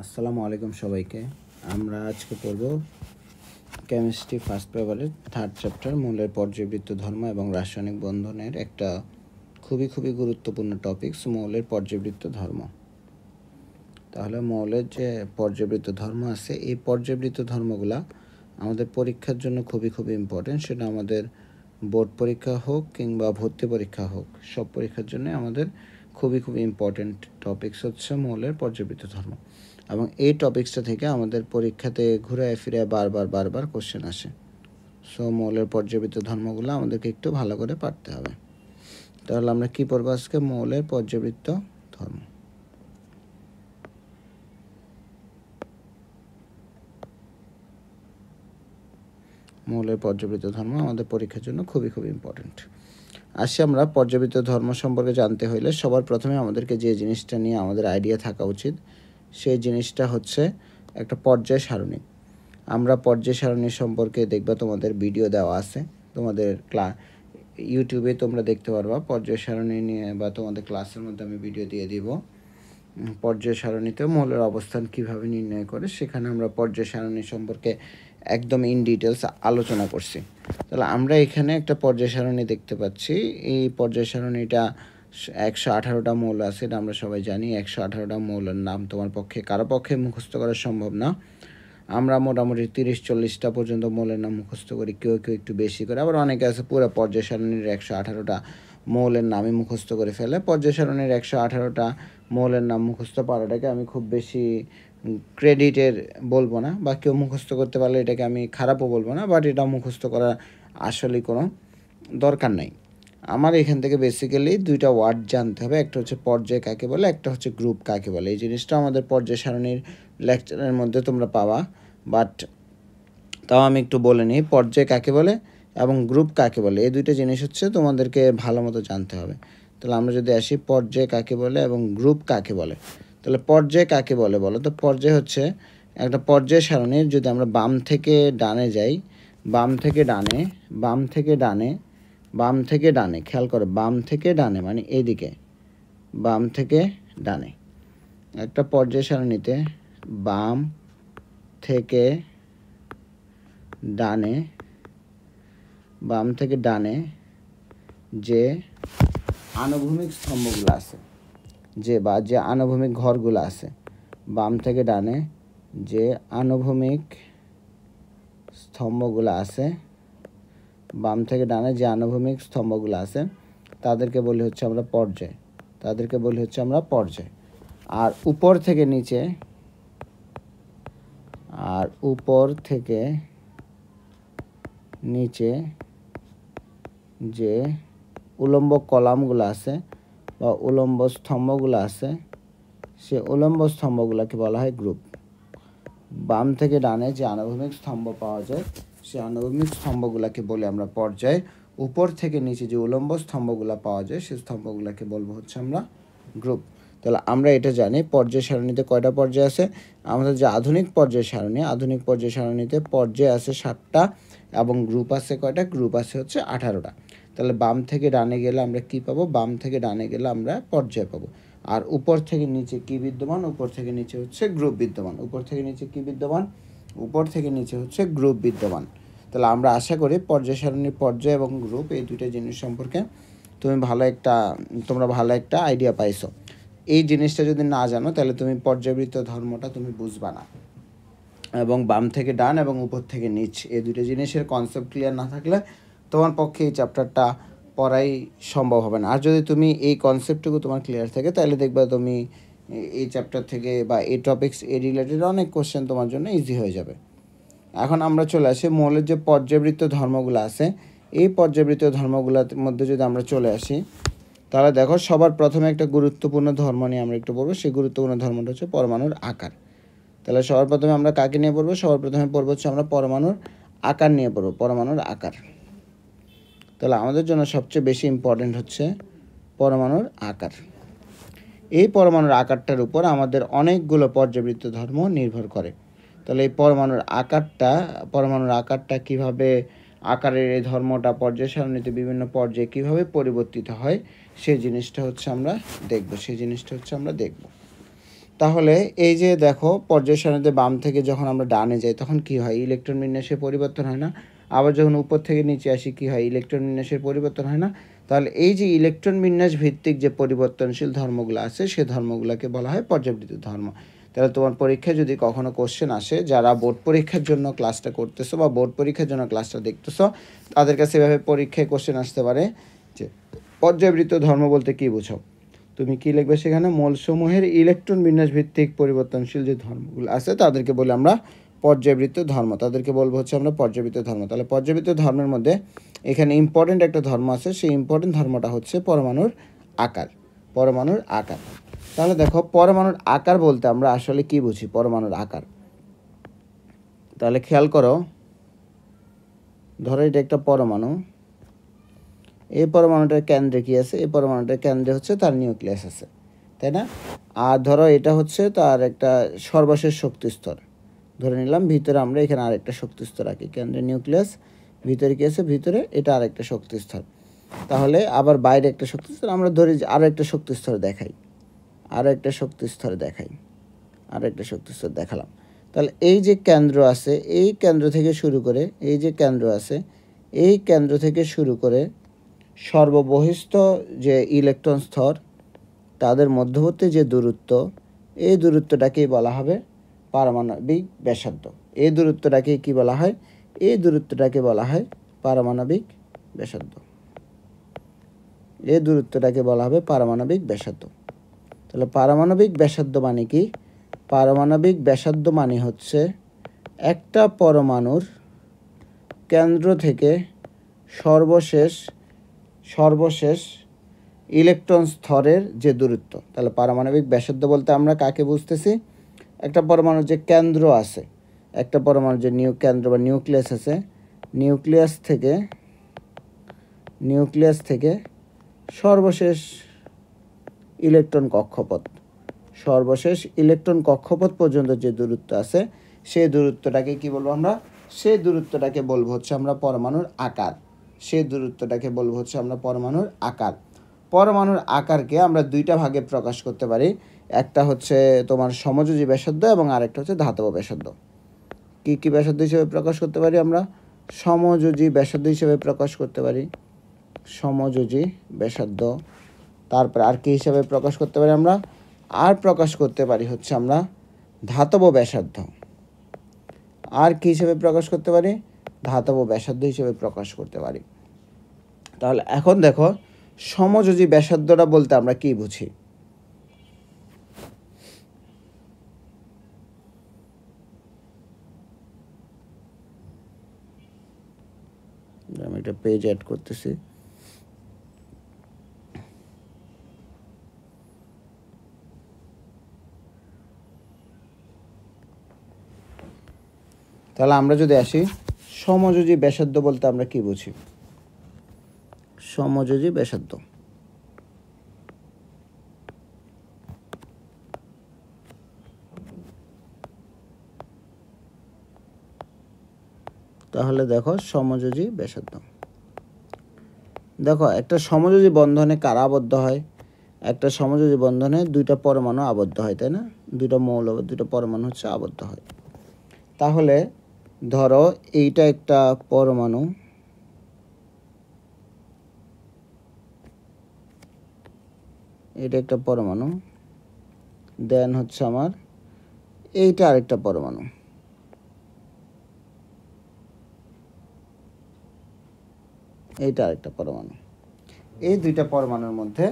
আসসালামু আলাইকুম সবাইকে। আমরা আজকে পড়ব কেমিস্ট্রি ফার্স্ট পেপারের 3rd চ্যাপ্টার মৌলের পর্যায়বৃত্ত ধর্ম এবং রাসায়নিক বন্ধনের একটা খুবই গুরুত্বপূর্ণ টপিকস মৌলের পর্যায়বৃত্ত ধর্ম। তাহলে মৌলের যে পর্যায়বৃত্ত ধর্ম আছে এই পর্যায়বৃত্ত ধর্মগুলা আমাদের পরীক্ষার জন্য খুবই ইম্পর্টেন্ট। সেটা আমাদের বোর্ড পরীক্ষা হোক কিংবা ভর্তি পরীক্ষা হোক, সব পরীক্ষার জন্য আমাদের খুবই ইম্পর্টেন্ট টপিকস হচ্ছে মৌলের পর্যায়বৃত্ত ধর্ম। এবং এই টপিকসটা থেকে আমাদের পরীক্ষাতে ঘুরে ফিরে বারবার কোশ্চেন আসে। সো মৌলের পর্যায়বৃত্ত ধর্মগুলো আমাদেরকে একটু ভালো করে পড়তে হবে। তাহলে আমরা কি পড়ব আজকে? মৌলের পর্যায়বৃত্ত ধর্ম। মৌলের পর্যায়বৃত্ত ধর্ম আমাদের পরীক্ষার জন্য খুবই ইম্পর্টেন্ট। আসি আমরা পর্যায়বৃত্ত ধর্ম সম্পর্কে জানতে হইলে সবার প্রথমে আমাদেরকে যে জিনিসটা নিয়ে আমাদের আইডিয়া থাকা উচিত সেই জিনিসটা হচ্ছে একটা পর্যায় সারণী। আমরা পর্যায় সারণী সম্পর্কে দেখবা তোমাদের ভিডিও দেওয়া আছে, তোমাদের ইউটিউবে তোমরা দেখতে পারবা পর্যায় সারণী নিয়ে, বা তোমাদের ক্লাসের মধ্যে আমি ভিডিও দিয়ে দিব। পর্যায় সারণীতে মৌলের অবস্থান কিভাবে নির্ণয় করে সেখানে আমরা পর্যায় সারণী সম্পর্কে একদম ইন ডিটেলস আলোচনা করছি। তাহলে আমরা এখানে একটা পর্যায় সারণী দেখতে পাচ্ছি। এই পর্যায় সারণীটা 118টা মৌল আছে, এটা আমরা সবাই জানি। 118টা মৌলের নাম তোমার পক্ষে কারো পক্ষে মুখস্থ করা সম্ভব না। আমরা মোটামুটি 30-40টা পর্যন্ত মৌলের নাম মুখস্থ করি, কেউ একটু বেশি করে, আবার অনেকে আছে পুরো পর্যায় সারণীর 118টা মৌলের নামই মুখস্থ করে ফেলে। পর্যায় সারণীর 118টা মৌলের নাম মুখস্থ পারাটাকে আমি খুব বেশি ক্রেডিটের বলবো না, বা কেউ মুখস্থ করতে পারলে এটাকে আমি খারাপও বলবো না, বাট এটা মুখস্থ করা আসলে কোনো দরকার নাই। আমার এখান থেকে বেসিক্যালি দুইটা ওয়ার্ড জানতে হবে, একটা হচ্ছে পর্যায় কাকে বলে, একটা হচ্ছে গ্রুপ কাকে বলে। এই জিনিসটা আমাদের পর্যায় সারণীর লেকচারের মধ্যে তোমরা পাওয়া, বাট তাও আমি একটু বলে নিই পর্যায় কাকে বলে এবং গ্রুপ কাকে বলে। এই দুইটা জিনিস হচ্ছে তোমাদেরকে ভালো মতো জানতে হবে। তাহলে আমরা যদি আসি পর্যায় কাকে বলে এবং গ্রুপ কাকে বলে, তাহলে পর্যায় কাকে বলে বলো তো? পর্যায় হচ্ছে একটা পর্যায় সারণীর, যদি আমরা বাম থেকে ডানে যাই, বাম থেকে ডানে, খেয়াল করো, বাম থেকে ডানে মানে এইদিকে, বাম থেকে ডানে একটা পর্যায় সারণীতে বাম থেকে ডানে যে আনুভূমিক স্তম্ভগুলো আছে, যে আনুভূমিক ঘরগুলো আছে, বাম থেকে ডানে যে আনুভূমিক স্তম্ভগুলো আছে, তাদেরকে বলি হচ্ছে আমরা পর্যায়। আর উপর থেকে নিচে যে উলম্ব কলামগুলো আছে বা উলম্ব স্তম্ভগুলো আছে, সে উলম্ব স্তম্ভগুলোকে বলা হয় গ্রুপ। বাম থেকে ডানে যে আনুভূমিক স্তম্ভ পাওয়া যায় সে আনুভূমিক স্তম্ভগুলোকে বলি আমরা পর্যায়। উপর থেকে নিচে যে উলম্ব স্তম্ভগুলো পাওয়া যায় সেই স্তম্ভগুলোকে বলবো হচ্ছে আমরা গ্রুপ। তাহলে আমরা এটা জানি পর্যায় সারণীতে কয়টা পর্যায় আছে। আমাদের যে আধুনিক পর্যায় সারণীতে পর্যায় আছে 7টা এবং গ্রুপ আছে কয়টা? গ্রুপ আছে হচ্ছে 18টা। তাহলে বাম থেকে ডানে গেলে আমরা কি পাবো? বাম থেকে ডানে গেলে আমরা পর্যায় পাবো। আর উপর থেকে নিচে কি বিদ্যমান? উপর থেকে নিচে হচ্ছে গ্রুপ বিদ্যমান। উপর থেকে নিচে হচ্ছে গ্রুপ বিদ্যমান। তাহলে আমরা আশা করি পর্যায় সারণীর পর্যায় এবং গ্রুপ এই দুইটা জিনিস সম্পর্কে তোমরা ভালো একটা আইডিয়া পাইছো। এই জিনিসটা যদি না জানো তাহলে তুমি পর্যায়বৃত্ত ধর্মটা তুমি বুঝবা না। এবং বাম থেকে ডান এবং উপর থেকে নিচ এই দুইটা জিনিসের কনসেপ্ট ক্লিয়ার না থাকলে তোমার পক্ষে এই চ্যাপ্টারটা পড়াই সম্ভব হবে না। আর যদি তুমি এই কনসেপ্টটুকু তোমার ক্লিয়ার থাকে তাহলে দেখবা তুমি এই চ্যাপ্টার থেকে বা এই টপিকস এই রিলেটেড অনেক কোশ্চেন তোমার জন্য ইজি হয়ে যাবে। এখন আমরা চলে আসি মৌলের যে পর্যায়বৃত্ত ধর্মগুলো আছে, এই পর্যায়বৃত্ত ধর্মগুলোর মধ্যে যদি আমরা চলে আসি তাহলে দেখো সবার প্রথমে একটা গুরুত্বপূর্ণ ধর্ম নিয়ে আমরা একটু পড়বো। সেই গুরুত্বপূর্ণ ধর্মটা হচ্ছে পরমাণুর আকার। তাহলে সবার প্রথমে আমরা কাকে নিয়ে পড়বো? সবার প্রথমে পড়বো হচ্ছে আমরা পরমাণুর আকার নিয়ে পড়বো। পরমাণুর আকার, তাহলে আমাদের জন্য সবচেয়ে বেশি ইম্পর্টেন্ট হচ্ছে পরমাণুর আকার। এই পরমাণুর আকারটার উপর আমাদের অনেকগুলো পর্যায়বৃত্ত ধর্ম নির্ভর করে। তাহলে এই পরমাণুর আকারটা কিভাবে, আকারের এই ধর্মটা পর্যায় সারণীতে বিভিন্ন পর্যায়ে কিভাবে পরিবর্তিত হয় সেই জিনিসটা হচ্ছে আমরা দেখব। তাহলে এই যে দেখো পর্যায় সারণীতে বাম থেকে যখন আমরা ডানে যাই তখন কি হয়, ইলেকট্রন বিন্যাসের পরিবর্তন হয় না। আবার যখন উপর থেকে নিচে আসি কি হয়, ইলেকট্রন বিন্যাসের পরিবর্তন হয় না। তাহলে এই যে ইলেকট্রন বিন্যাস ভিত্তিক যে পরিবর্তনশীল ধর্মগুলো আছে সেই ধর্মগুলোকে বলা হয় পর্যাবৃত্ত ধর্ম। তাহলে তোমার পরীক্ষায় যদি কখনো কোশ্চেন আসে, যারা বোর্ড পরীক্ষার জন্য ক্লাসটা করতেছো বা বোর্ড পরীক্ষার জন্য ক্লাসটা দেখতেছো, তাদের কাছে এভাবে পরীক্ষায় কোশ্চেন আসতে পারে যে পর্যাবৃত্ত ধর্ম বলতে কী বুঝো। তুমি কি লিখবে সেখানে, মৌলসমূহের ইলেকট্রন বিন্যাস ভিত্তিক পরিবর্তনশীল যে ধর্মগুলো আছে তাদেরকে বলে আমরা পর্যাবৃত্ত ধর্ম, তাদেরকে বলবো হচ্ছে আমরা পর্যাবৃত্ত ধর্ম। তাহলে পর্যাবৃত্ত ধর্মের মধ্যে এখানে ইম্পর্টেন্ট একটা ধর্ম আছে, সেই ইম্পর্টেন্ট ধর্মটা হচ্ছে পরমাণুর আকার। পরমাণুর আকার। তাহলে দেখো পরমাণুর আকার বলতে আমরা আসলে কি বুঝি, পরমাণুর আকার। তাহলে খেয়াল করো, ধরো এটা একটা পরমাণু, এই পরমাণুটার কেন্দ্রে কি আছে, এই পরমাণুটার কেন্দ্রে হচ্ছে তার নিউক্লিয়াস আছে, তাই না? আর ধরো এটা হচ্ছে তার একটা সর্বশেষ শক্তিস্তর, ধরে নিলাম ভিতরে আমরা এখানে আরেকটা শক্তিস্তর রাখি, কেন্দ্রে নিউক্লিয়াস, ভিতরে কি আছে, ভিতরে এটা আরেকটা শক্তিস্তর। তাহলে আবার বাইরে একটা শক্তিস্তর, আমরা ধরি যে আরও একটা শক্তিস্তর দেখাই, আরও একটা শক্তিস্তর দেখাই, আরও একটা শক্তিস্তর দেখালাম। তাহলে এই যে কেন্দ্র আছে, এই কেন্দ্র থেকে শুরু করে, এই যে কেন্দ্র আছে, এই কেন্দ্র থেকে শুরু করে সর্ববহিস্থ যে ইলেকট্রন স্তর, তাদের মধ্যবর্তী যে দূরত্ব, এই দূরত্বটাকেই বলা হবে পারমাণবিক ব্যাসার্ধ। এই দূরত্বটাকে কি বলা হয়, এই দূরত্বটাকে বলা হয় পারমাণবিক ব্যাসার্ধ। এই দূরত্বটাকে বলা হবে পারমাণবিক ব্যাসার্ধ। তাহলে পারমাণবিক ব্যাসার্ধ মানে কি, পারমাণবিক ব্যাসার্ধ মানে হচ্ছে একটা পরমাণুর কেন্দ্র থেকে সর্বশেষ ইলেকট্রন স্তরের যে দূরত্ব। তাহলে পারমাণবিক ব্যাসার্ধ বলতে আমরা কাকে বুঝতেছি, একটা পরমাণুর যে কেন্দ্র আছে, একটা পরমাণুর যে কেন্দ্র বা নিউক্লিয়াস আছে, নিউক্লিয়াস থেকে সর্বশেষ ইলেকট্রন কক্ষপথ পর্যন্ত যে দূরত্ব আছে, সেই দূরত্বটাকে কি বলবো আমরা, সেই দূরত্বটাকে বলবো হচ্ছে আমরা পরমাণুর আকার। সেই দূরত্বটাকে বলবো হচ্ছে আমরা পরমাণুর আকার। পরমাণুর আকারকে আমরা দুইটা ভাগে প্রকাশ করতে পারি, একটা হচ্ছে তোমার সমযোজী ব্যাসার্ধ এবং আরেকটা হচ্ছে ধাতব ব্যাসার্ধ। কি কি ব্যাসার্ধ হিসেবে প্রকাশ করতে পারি আমরা, সমযোজী ব্যাসার্ধ হিসেবে প্রকাশ করতে পারি, সমযোজী ব্যাসার্ধ। তারপর আর কি হিসাবে প্রকাশ করতে পারি আমরা, আর প্রকাশ করতে পারি হচ্ছে আমরা ধাতব ব্যাসার্ধ। আর কি হিসেবে প্রকাশ করতে পারি, ধাতব ব্যাসার্ধ হিসেবে প্রকাশ করতে পারি। তাহলে এখন দেখো সমযোজী ব্যাসার্ধটা বলতে আমরা কি বুঝি। আমি একটা পেজ অ্যাড করতেছি। তাহলে আমরা যদি আসি, সমযোজী ব্যাসার্ধ বলতে আমরা কি বুঝি, সমযোজী ব্যাসার্ধ। তাহলে দেখো সমযোজী ব্যাসার্ধ, দেখো একটা সমযোজী বন্ধনে কারা আবদ্ধ হয়, একটা সমযোজী বন্ধনে দুইটা পরমাণু আবদ্ধ হয়, তাই না? দুইটা মৌল, দুইটা পরমাণু হচ্ছে আবদ্ধ হয়। তাহলে ধরো এইটা একটা পরমাণু, এটা একটা পরমাণু, দেন হচ্ছে আমার এইটা আরেকটা পরমাণু, এইটা আরেকটা পরমাণু। এই দুইটা পরমাণুর মধ্যে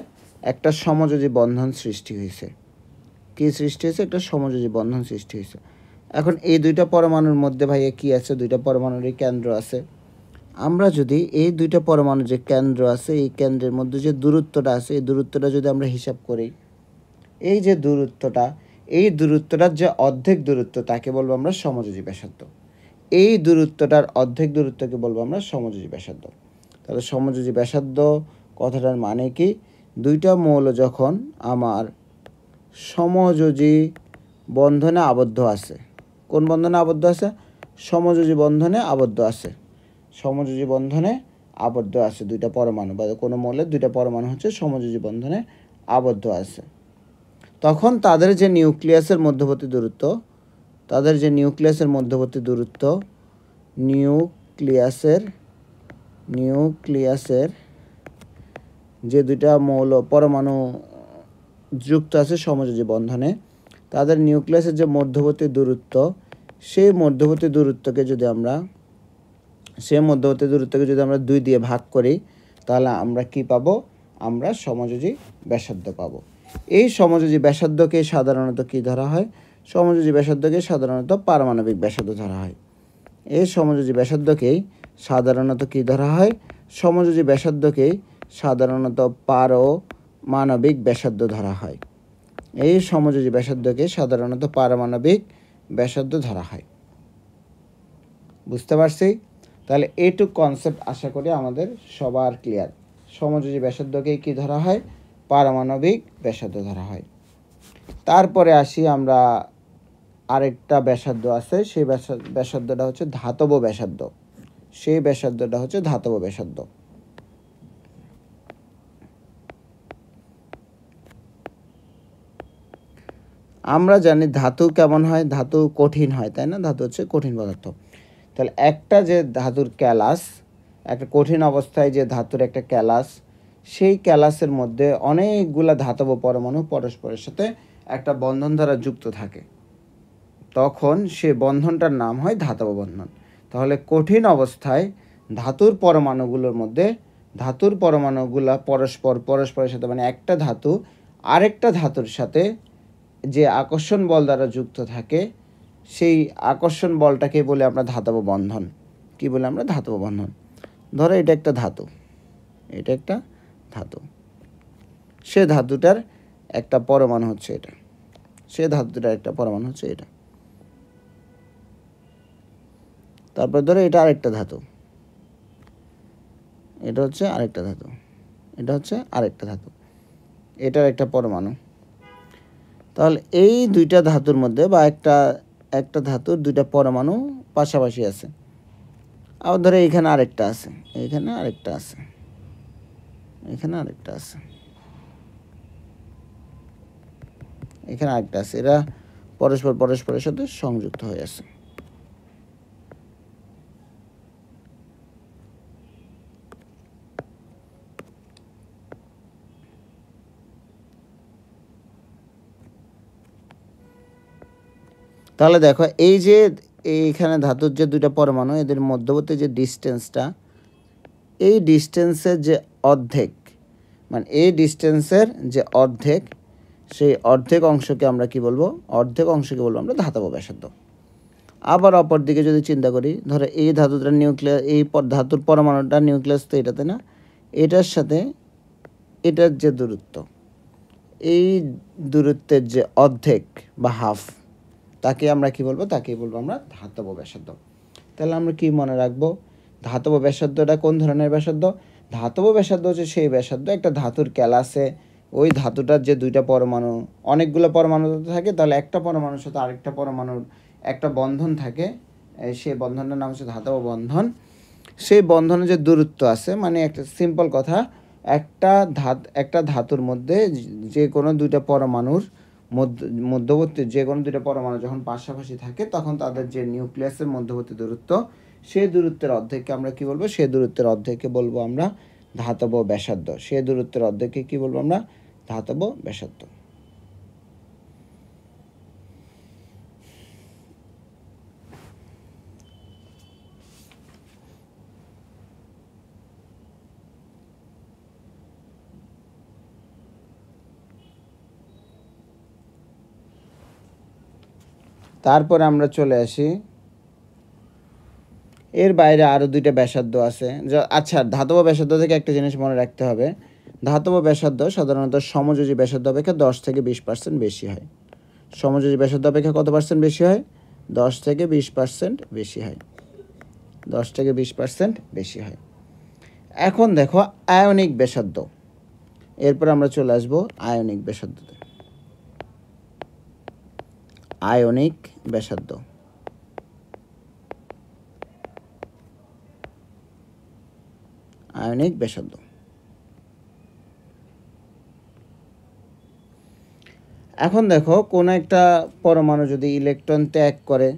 একটা সমযোজী বন্ধন সৃষ্টি হয়েছে। কি সৃষ্টি হয়েছে, একটা সমযোজী বন্ধন সৃষ্টি হয়েছে। এখন এই দুইটা পরমাণুর মধ্যে ভাইয়া কি আছে, দুইটা পরমাণুরই কেন্দ্র আছে। আমরা যদি এই দুইটা পরমাণু যে কেন্দ্র আছে, এই কেন্দ্রের মধ্যে যে দূরত্বটা আছে, এই দূরত্বটা যদি আমরা হিসাব করি, এই যে দূরত্বটা, এই দূরত্বটার যে অর্ধেক দূরত্ব তাকে বলবো আমরা সমযোজী ব্যাসার্ধ। এই দূরত্বটার অর্ধেক দূরত্বকে বলবো আমরা সমযোজী ব্যাসার্ধ। তাহলে সমযোজী ব্যাসার্ধ কথাটার মানে কি, দুইটা মৌল যখন আমার সমযোজী বন্ধনে আবদ্ধ আছে, কোন বন্ধনে আবদ্ধ আছে, সমযোজী বন্ধনে আবদ্ধ আছে, সমযোজী বন্ধনে আবদ্ধ আছে দুইটা পরমাণু, বা কোনো মৌলের দুইটা পরমাণু হচ্ছে সমযোজী বন্ধনে আবদ্ধ আছে। তখন তাদের যে নিউক্লিয়াসের মধ্যবর্তী দূরত্ব যে দুইটা মৌল পরমাণু যুক্ত আছে সমযোজী বন্ধনে, তাদের নিউক্লিয়াসের যে মধ্যবর্তী দূরত্ব, সেই মধ্যবর্তী দূরত্বকে যদি আমরা 2 দিয়ে ভাগ করি, তাহলে আমরা কি পাবো? আমরা সমযোজী ব্যাসার্ধ পাবো। এই সমযোজী ব্যাসার্ধকে সাধারণত কি ধরা হয়? সমযোজী ব্যাসার্ধকে সাধারণত পারমাণবিক ব্যাসার্ধ ধরা হয়। এই সমযোজী ব্যাসার্ধকেই সাধারণত কি ধরা হয়? সমযোজী ব্যাসার্ধকেই সাধারণত পারমাণবিক ব্যাসার্ধ ধরা হয়। এই সমযোজী ব্যাসার্ধকে সাধারণত পারমাণবিক ব্যাসার্ধ ধরা হয়। বুঝতে পারছি? তাহলে এইটুক কনসেপ্ট আশা করি আমাদের সবার ক্লিয়ার। সমযোজী ব্যাসার্ধকেই কি ধরা হয়? পারমাণবিক ব্যাসার্ধ ধরা হয়। তারপরে আসি আমরা, আরেকটা ব্যাসার্ধ আছে, সেই ব্যাসার্ধটা হচ্ছে ধাতব ব্যাসার্ধ। আমরা জানি ধাতু কেমন হয়? ধাতু কঠিন হয়, তাই না? ধাতু হচ্ছে কঠিন পদার্থ। তাহলে একটা যে ধাতুর ক্যালাস, একটা কঠিন অবস্থায় যে ধাতুর একটা ক্যালাস, সেই ক্যালাসের মধ্যে অনেকগুলা ধাতব পরমাণু পরস্পরের সাথে একটা বন্ধন দ্বারা যুক্ত থাকে, তখন সে বন্ধনটার নাম হয় ধাতব বন্ধন। তাহলে কঠিন অবস্থায় ধাতুর পরমাণুগুলা পরস্পরের সাথে, মানে একটা ধাতু আরেকটা ধাতুর সাথে যে আকর্ষণ বল দ্বারা যুক্ত থাকে, সেই আকর্ষণ বলটাকে বলে আমরা ধাতব বন্ধন। কি বলে আমরা? ধাতব বন্ধন। ধরো এটা একটা ধাতু, সে ধাতুটার একটা পরমাণু হচ্ছে এটা, তারপর ধরো এটা আরেকটা ধাতু, এটা হচ্ছে আরেকটা ধাতু, এটার একটা পরমাণু। তাহলে এই দুইটা ধাতুর মধ্যে বা একটা ধাতুর দুইটা পরমাণু পাশাপাশি আছে। আবার ধরো এখানে আরেকটা আছে, এরা পরস্পরের সাথে সংযুক্ত হয়ে আছে। তাহলে দেখো, এইখানে ধাতুর যে দুইটা পরমাণু, এদের মধ্যবর্তী যে ডিস্টেন্সটা, এই ডিস্টেন্সের যে অর্ধেক, মানে এই ডিস্টেন্সের যে অর্ধেক, সেই অর্ধেক অংশকে আমরা কি বলবো? আমরা ধাতব ব্যাসার্ধ। আবার অপর দিকে যদি চিন্তা করি, ধরো এই ধাতুটার নিউক্লিয়াস, ধাতুর পরমাণুটার নিউক্লিয়াস তো এটাতে না, এটার সাথে এটার যে দূরত্ব, এই দূরত্বের যে অর্ধেক বা হাফ, তাকে আমরা কি বলবো? আমরা ধাতব ব্যাসার্ধ। তাহলে আমরা কি মনে রাখবো? ধাতব ব্যাসার্ধটা কোন ধরনের ব্যাসার্ধ? ধাতব ব্যাসার্ধ হচ্ছে সেই ব্যাসার্ধ, একটা ধাতুর ক্যালাসে ওই ধাতুটার যে দুইটা পরমাণু, অনেকগুলো পরমাণু থাকে, তাহলে একটা পরমাণুর সাথে আরেকটা পরমাণুর একটা বন্ধন থাকে, সেই বন্ধনটার নাম হচ্ছে ধাতব বন্ধন। সেই বন্ধনে যে দূরত্ব আছে, মানে একটা সিম্পল কথা, একটা ধাতুর মধ্যে যে কোনো দুইটা পরমাণুর মধ্যবর্তী যে কোনো দুইটা পরমাণু যখন পাশাপাশি থাকে, তখন তাদের যে নিউক্লিয়াসের মধ্যবর্তী দূরত্ব, সেই দূরত্বের অর্ধেককে আমরা কি বলবো? সেই দূরত্বের অর্ধেককে বলবো আমরা ধাতব ব্যাসার্ধ। সেই দূরত্বের অর্ধেককে কি বলবো আমরা? ধাতব ব্যাসার্ধ। তারপরে আমরা চলে আসি, এর বাইরে আরও দুইটা ব্যাসার্ধ আছে। আচ্ছা, ধাতব ব্যাসার্ধ থেকে একটা জিনিস মনে রাখতে হবে, ধাতব ব্যাসার্ধ সাধারণত সমযোজী ব্যাসার্ধ অপেক্ষা 10 থেকে 20% বেশি হয়। সমযোজী ব্যাসার্ধ অপেক্ষা কত পার্সেন্ট বেশি হয়? 10 থেকে 20% বেশি হয়। এখন দেখো আয়নিক ব্যাসার্ধ, এরপর আমরা চলে আসবো আয়নিক ব্যাসার্ধতে। আয়নিক ব্যাসার্ধ এখন দেখো কোনো একটা পরমাণু যদি ইলেকট্রন ত্যাগ করে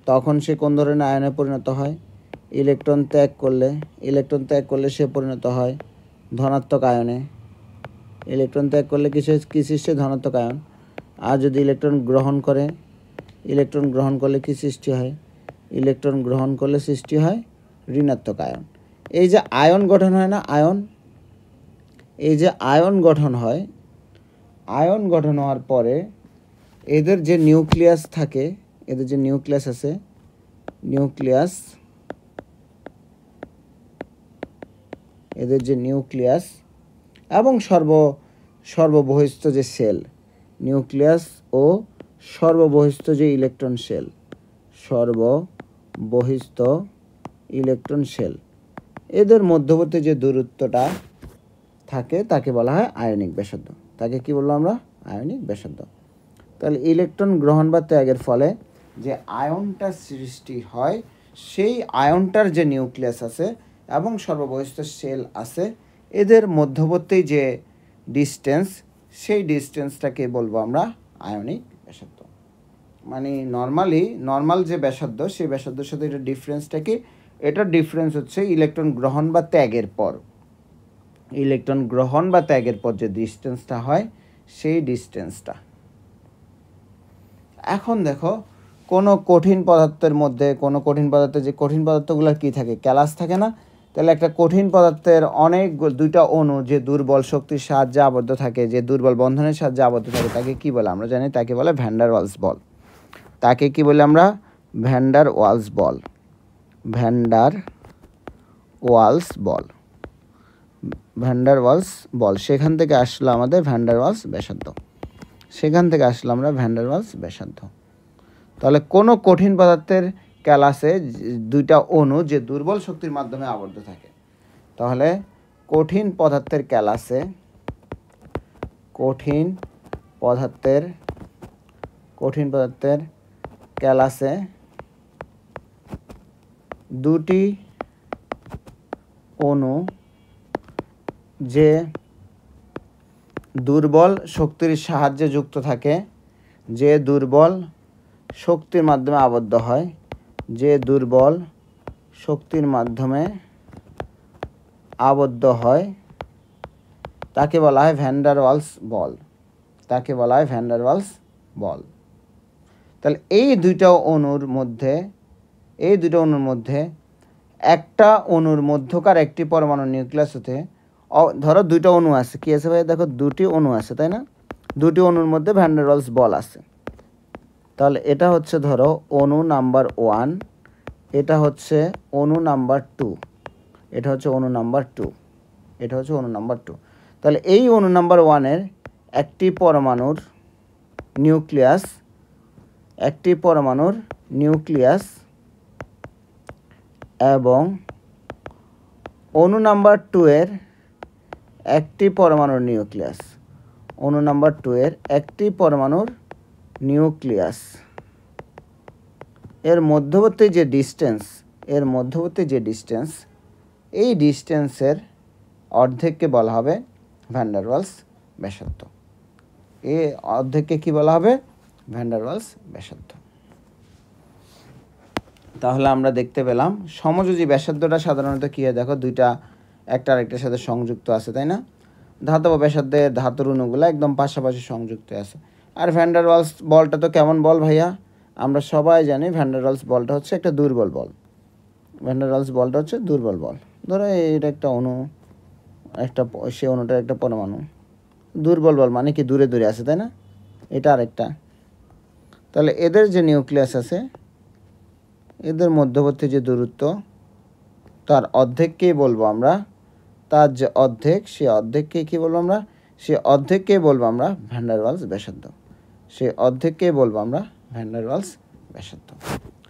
তখন সে কোন ধরনের আয়নে পরিণত হয়? ইলেকট্রন ত্যাগ করলে সে পরিণত হয় ধনাত্মক আয়নে। ইলেকট্রন ত্যাগ করলে কি সৃষ্টি? ধনাত্মক আয়ন। আর যদি ইলেকট্রন গ্রহণ করলে কি সৃষ্টি হয়? ইলেকট্রন গ্রহণ করলে সৃষ্টি হয় ঋণাত্মক আয়ন। এই যে আয়ন গঠন হয় না, আয়ন গঠন হয়, আয়ন গঠন হওয়ার পরে এদের যে নিউক্লিয়াস থাকে, এদের যে নিউক্লিয়াস আছে, এদের যে নিউক্লিয়াস এবং সর্ববহিস্থ যে সেল, নিউক্লিয়াস ও সর্ববহিস্থ যে ইলেকট্রন শেল, সর্ববহিস্থ ইলেকট্রন শেল, এদের মধ্যবর্তী যে দূরত্বটা থাকে তাকে বলা হয় আয়নিক ব্যাসার্ধ। তাকে কি বললাম আমরা? আয়নিক ব্যাসার্ধ। তাহলে ইলেকট্রন গ্রহণ বা ত্যাগের ফলে যে আয়নটা সৃষ্টি হয়, সেই আয়নটার যে নিউক্লিয়াস আছে এবং সর্ববহিস্থ সেল আছে, এদের মধ্যবর্তী যে ডিস্টেন্স, সেই ডিস্টেন্সটাকে বলবো আমরা আয়নিক ব্যাসার্ধ। মানে নর্মাল যে ব্যাসার্ধ, সেই ব্যাসার্ধের সাথে এটা ডিফারেন্সটা কি? এটার ডিফারেন্স হচ্ছে ইলেকট্রন গ্রহণ বা ত্যাগের পর, যে ডিস্টেন্সটা হয়, সেই ডিস্টেন্সটা। এখন দেখো কোনো কঠিন পদার্থের মধ্যে, যে কঠিন পদার্থগুলোর কী থাকে? ক্যালাস থাকে না? তাহলে একটা কঠিন পদার্থের দুইটা অণু যে দুর্বল শক্তির সাহায্যে আবদ্ধ থাকে, যে দুর্বল বন্ধনের সাহায্যে আবদ্ধ থাকে, তাকে কি বলে? আমরা জানি তাকে বলে ভ্যান ডার ওয়ালস বল। তাকে কি বলে আমরা? ভ্যান ডার ওয়ালস বল। ভ্যান ডার ওয়ালস বল। সেখান থেকে আসলো আমাদের ভ্যান ডার ওয়ালস ব্যাসার্ধ। তাহলে কোনো কঠিন পদার্থের ক্যালাসে দুইটা অণু যে দুর্বল শক্তির মাধ্যমে আবদ্ধ থাকে, তাহলে কঠিন পদার্থের ক্যালাসে দুটি অণু যে দুর্বল শক্তির সাহায্যে যুক্ত থাকে, যে দুর্বল শক্তির মাধ্যমে আবদ্ধ হয়, তাকে বলা হয় ভ্যান ডার ওয়ালস বল। তাহলে এই দুইটা অণুর মধ্যে একটা অণুর মধ্যকার একটি পরমাণু নিউক্লিয়াস হতে, ধরো দুইটা অণু আছে, কি আছে ভাই? দেখো দুটি অণু আছে, তাই না? দুটি অণুর মধ্যে ভ্যান ডার ওয়ালস বল আছে। তাহলে এটা হচ্ছে ধরো অণু নাম্বার 1, এটা হচ্ছে অণু নাম্বার 2, এটা হচ্ছে অণু নাম্বার 2। তাহলে এই অণু নাম্বার 1-এর একটি পরমাণুর নিউক্লিয়াস এবং অণু নাম্বার 2-এর একটি পরমাণুর নিউক্লিয়াস, এর মধ্যবর্তী যে ডিস্টেন্স, এই ডিস্টেন্সের অর্ধেককে বলা হবে ভ্যান ডার ওয়ালস ব্যাসার্ধ। এই অর্ধেককে কি বলা হবে? ভ্যান ডার ওয়ালস ব্যাসার্ধ। তাহলে আমরা দেখতে পেলাম সমযোজী ব্যাসার্ধটা সাধারণত কী হয়? দেখো দুইটা একটা আরেকটার সাথে সংযুক্ত আছে, তাই না? ধাতব ব্যাসার্ধের ধাতুর অণুগুলো একদম পাশাপাশি সংযুক্ত আছে। আর ভ্যান ডার ওয়ালস বলটা তো কেমন বল ভাইয়া? আমরা সবাই জানি ভ্যান ডার ওয়ালস বলটা হচ্ছে একটা দুর্বল বল। ধরো এটা একটা অণু, সে অণুটার একটা পরমাণু, দুর্বল বল মানে কি? দূরে আছে, তাই না? এটা আরেকটা। তাহলে এদের যে নিউক্লিয়াস আছে, এদের মধ্যবর্তী যে দূরত্ব, তার অর্ধেককেই বলবো আমরা, তার যে অর্ধেক, সেই অর্ধেককেই কী বলবো আমরা? সেই অর্ধেককেই বলবো আমরা ভ্যান ডার ওয়ালস ব্যাসার্ধ।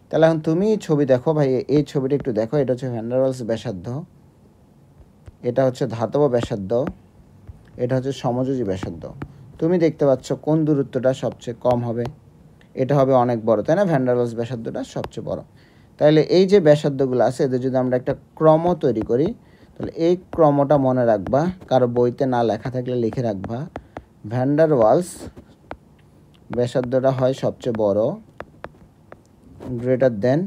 তাহলে এখন তুমি ছবি দেখো ভাই, এই ছবিটা একটু দেখো। এটা হচ্ছে ভ্যান ডার ওয়ালস ব্যাসার্ধ, এটা হচ্ছে ধাতব ব্যাসার্ধ, এটা হচ্ছে সমযোজী ব্যাসার্ধ। তুমি দেখতে পাচ্ছ কোন দূরত্বটা সবচেয়ে কম হবে? এটা হবে অনেক বড়, তাই না? ভ্যান ডার ওয়ালস ব্যাসার্ধটা সবচেয়ে বড়। তাহলে এই যে ব্যাসার্ধগুলো আছে, এদের যদি আমরা একটা ক্রম তৈরি করি, তাহলে এই ক্রমটা মনে রাখবা, কারো বইতে না লেখা থাকলে লিখে রাখবা। ভ্যান ডার ওয়ালস ব্যাসার্ধটা হয় সবচেয়ে বড়, গ্রেটার দেন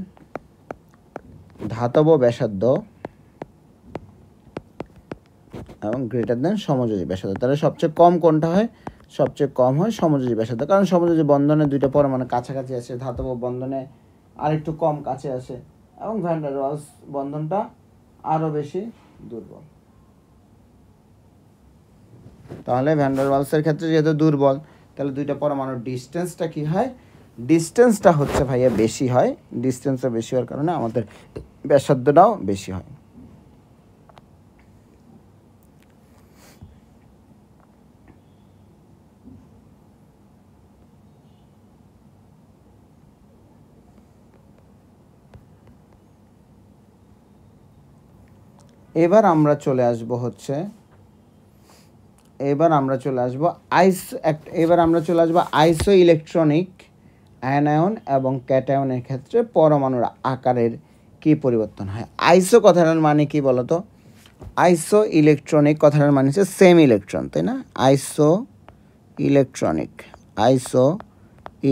ধাতব ব্যাসার্ধ এবং গ্রেটার দেন সমযোজী ব্যাসার্ধ। তাহলে সবচেয়ে কম কোনটা হয়? সবচেয়ে কম হয় সমযোজী ব্যাসার্ধ, কারণ সমযোজী বন্ধনে দুইটা পরমাণু কাছাকাছি আসে, ধাতব বন্ধনে আরেকটু কম কাছে আসে, এবং ভ্যান ডার ওয়ালস বন্ধনটা আরও বেশি দুর্বল। তাহলে ভ্যান ডার ওয়ালসের ক্ষেত্রে যেহেতু দুর্বল, তাহলে দুইটা পরমাণুর ডিস্টেন্সটা কি হয়? ডিস্টেন্সটা হচ্ছে ভাইয়া বেশি হয়। ডিস্টেন্সটা বেশি হওয়ার কারণে আমাদের ব্যাসার্ধটাও বেশি হয়। এবার আমরা চলে আসব আইসো ইলেকট্রনিক অ্যানায়ন এবং ক্যাটায়নের ক্ষেত্রে পরমাণুর আকারের কি পরিবর্তন হয়। আইসো কথাটার মানে কি বলতো? আইসো ইলেকট্রনিক কথাটার মানে হচ্ছে সেম ইলেকট্রন, তাই না? আইসো ইলেকট্রনিক, আইসো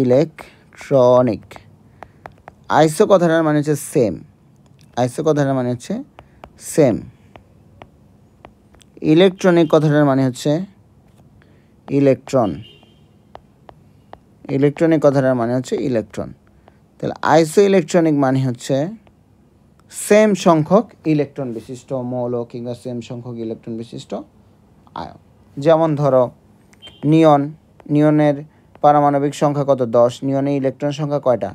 ইলেকট্রনিক, আইসো কথাটার মানে হচ্ছে সেম, আইসো কথাটার মানে হচ্ছে সেম। ইলেকট্রনিক কথাটার মানে হচ্ছে ইলেকট্রন, ইলেকট্রনিক কথাটার মানে হচ্ছে ইলেকট্রন। তাহলে আইসো ইলেকট্রনিক মানে হচ্ছে সেম সংখ্যক ইলেকট্রন বিশিষ্ট মৌল কিংবা সেম সংখ্যক ইলেকট্রন বিশিষ্ট আয়ন। যেমন ধরো নিয়নের পারমাণবিক সংখ্যা কত? 10। নিয়নের ইলেকট্রন সংখ্যা কয়টা?